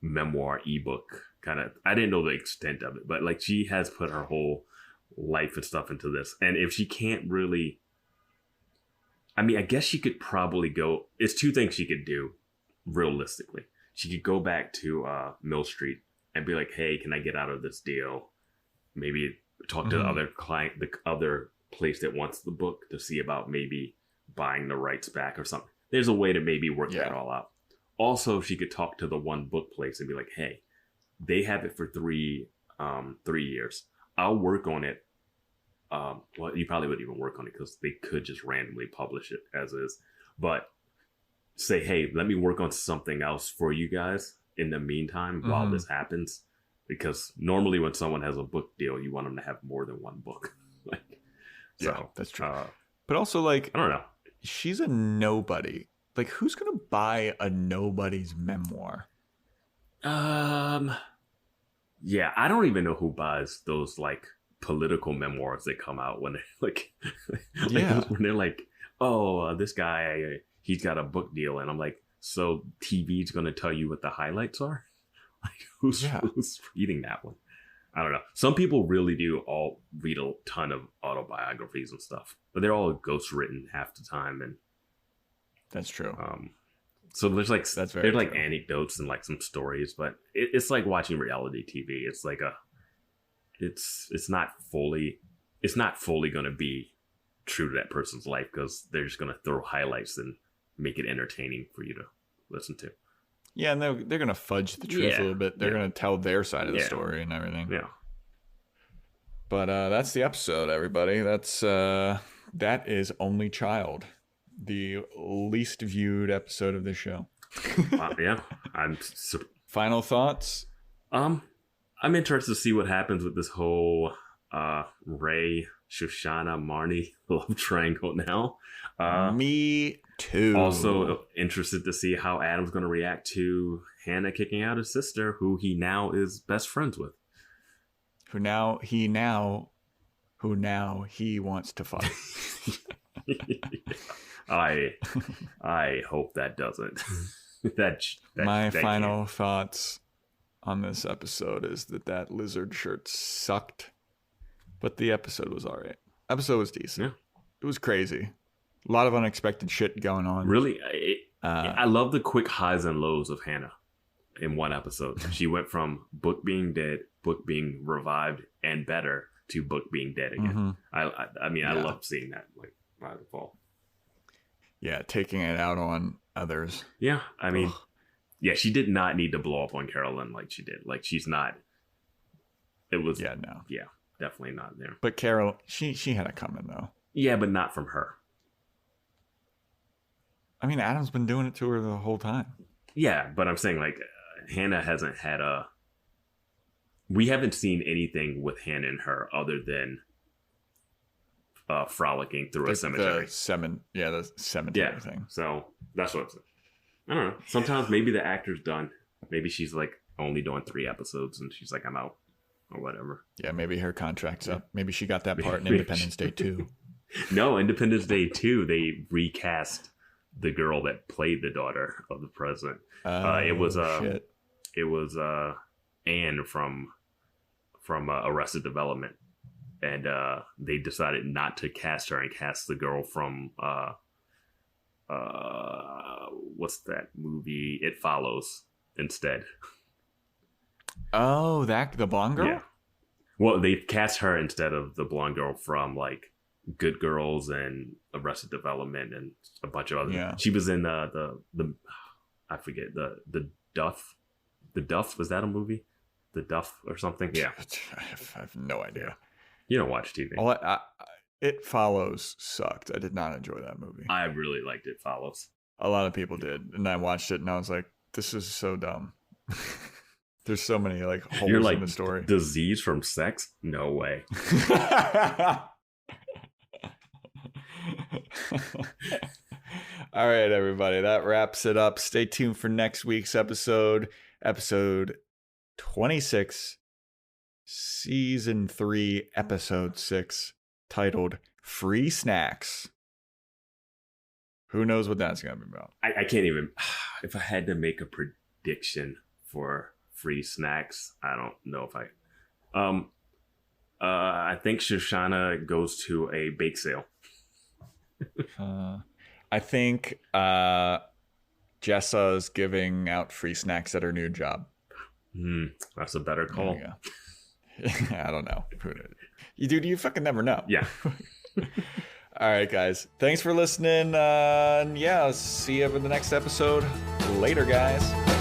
Speaker 5: memoir ebook kind of. I didn't know the extent of it, but like she has put her whole life and stuff into this. And if she can't really, I mean, I guess she could probably go. It's two things she could do realistically. She could go back to Mill Street and be like, "Hey, can I get out of this deal?" Maybe talk to the other client, the other place that wants the book to see about maybe buying the rights back or something. There's a way to maybe work that all out. Also, she could talk to the one book place and be like, "Hey, they have it for 3 years. I'll work on it." Well, you probably wouldn't even work on it because they could just randomly publish it as is. But say, "Hey, let me work on something else for you guys in the meantime while this happens." Because normally when someone has a book deal, you want them to have more than one book.
Speaker 4: That's true. But also, like,
Speaker 5: I don't know.
Speaker 4: She's a nobody. Like, who's gonna buy a nobody's memoir?
Speaker 5: Yeah, I don't even know who buys those like political memoirs that come out when they're like, when they're like, "Oh, this guy, he's got a book deal," and I'm like, "So TV's gonna tell you what the highlights are?" Like, who's reading that one? I don't know. Some people really do all read a ton of autobiographies and stuff, but they're all ghost written half the time, and
Speaker 4: that's true.
Speaker 5: So there's like
Speaker 4: that's very
Speaker 5: like anecdotes and like some stories, but it's like watching reality TV. It's like it's not fully going to be true to that person's life because they're just going to throw highlights and make it entertaining for you to listen to.
Speaker 4: Yeah, and they're going to fudge the truth a little bit. They're going to tell their side of the story and everything.
Speaker 5: Yeah.
Speaker 4: But that's the episode, everybody. That is Only Child, the least viewed episode of this show.
Speaker 5: Yeah.
Speaker 4: Final thoughts?
Speaker 5: I'm interested to see what happens with this whole Ray, Shoshanna, Marnie love triangle now.
Speaker 4: Me too.
Speaker 5: Also interested to see how Adam's going to react to Hannah kicking out his sister, who he now is best friends with.
Speaker 4: Who now he wants to fuck.
Speaker 5: I hope that doesn't.
Speaker 4: My final thoughts on this episode is that lizard shirt sucked, but the episode was all right. Episode was decent.
Speaker 5: Yeah.
Speaker 4: It was crazy. A lot of unexpected shit going on.
Speaker 5: Really, I love the quick highs and lows of Hannah in one episode. She went from book being dead book being revived and better to book being dead again. I mean, I love seeing that, like, by default.
Speaker 4: Yeah, taking it out on others.
Speaker 5: Yeah, I mean, yeah, she did not need to blow up on Carolyn like she did. Like, she's not. It was. Yeah, no. Yeah, definitely not there.
Speaker 4: But Carol, she had it coming, though.
Speaker 5: Yeah, but not from her.
Speaker 4: I mean, Adam's been doing it to her the whole time.
Speaker 5: Yeah, but I'm saying, like, Hannah hasn't had a... We haven't seen anything with Hannah and her other than frolicking through a cemetery.
Speaker 4: The cemetery thing.
Speaker 5: So that's what I'm saying. I don't know. Sometimes maybe the actor's done. Maybe she's, like, only doing 3 episodes and she's like, I'm out. Or whatever.
Speaker 4: Yeah, maybe her contract's up. Maybe she got that part in Independence Day 2.
Speaker 5: No, Independence Day 2, they recast the girl that played the daughter of the president. It was Anne from Arrested Development, and they decided not to cast her and cast the girl from what's that movie? It Follows instead.
Speaker 4: Oh, the blonde girl? Yeah.
Speaker 5: Well, they cast her instead of the blonde girl from, like, Good Girls and Arrested Development and a bunch of other. Yeah. She was in the I forget the Duff. The Duff, was that a movie? The Duff or something? Yeah.
Speaker 4: I have no idea.
Speaker 5: You don't watch TV.
Speaker 4: It Follows sucked. I did not enjoy that movie.
Speaker 5: I really liked It Follows.
Speaker 4: A lot of people did, and I watched it and I was like, this is so dumb. There's so many, like, holes in the story.
Speaker 5: Disease from sex? No way.
Speaker 4: All right, everybody, that wraps it up. Stay tuned for next week's episode 26, season 3, episode 6, titled Free Snacks. Who knows what that's gonna be about?
Speaker 5: I can't even. If I had to make a prediction for free snacks, I don't know if I think Shoshanna goes to a bake sale.
Speaker 4: I think Jessa is giving out free snacks at her new job.
Speaker 5: That's a better call.
Speaker 4: I don't know. You fucking never know.
Speaker 5: Yeah.
Speaker 4: All right, guys. Thanks for listening. I'll see you for the next episode. Later, guys.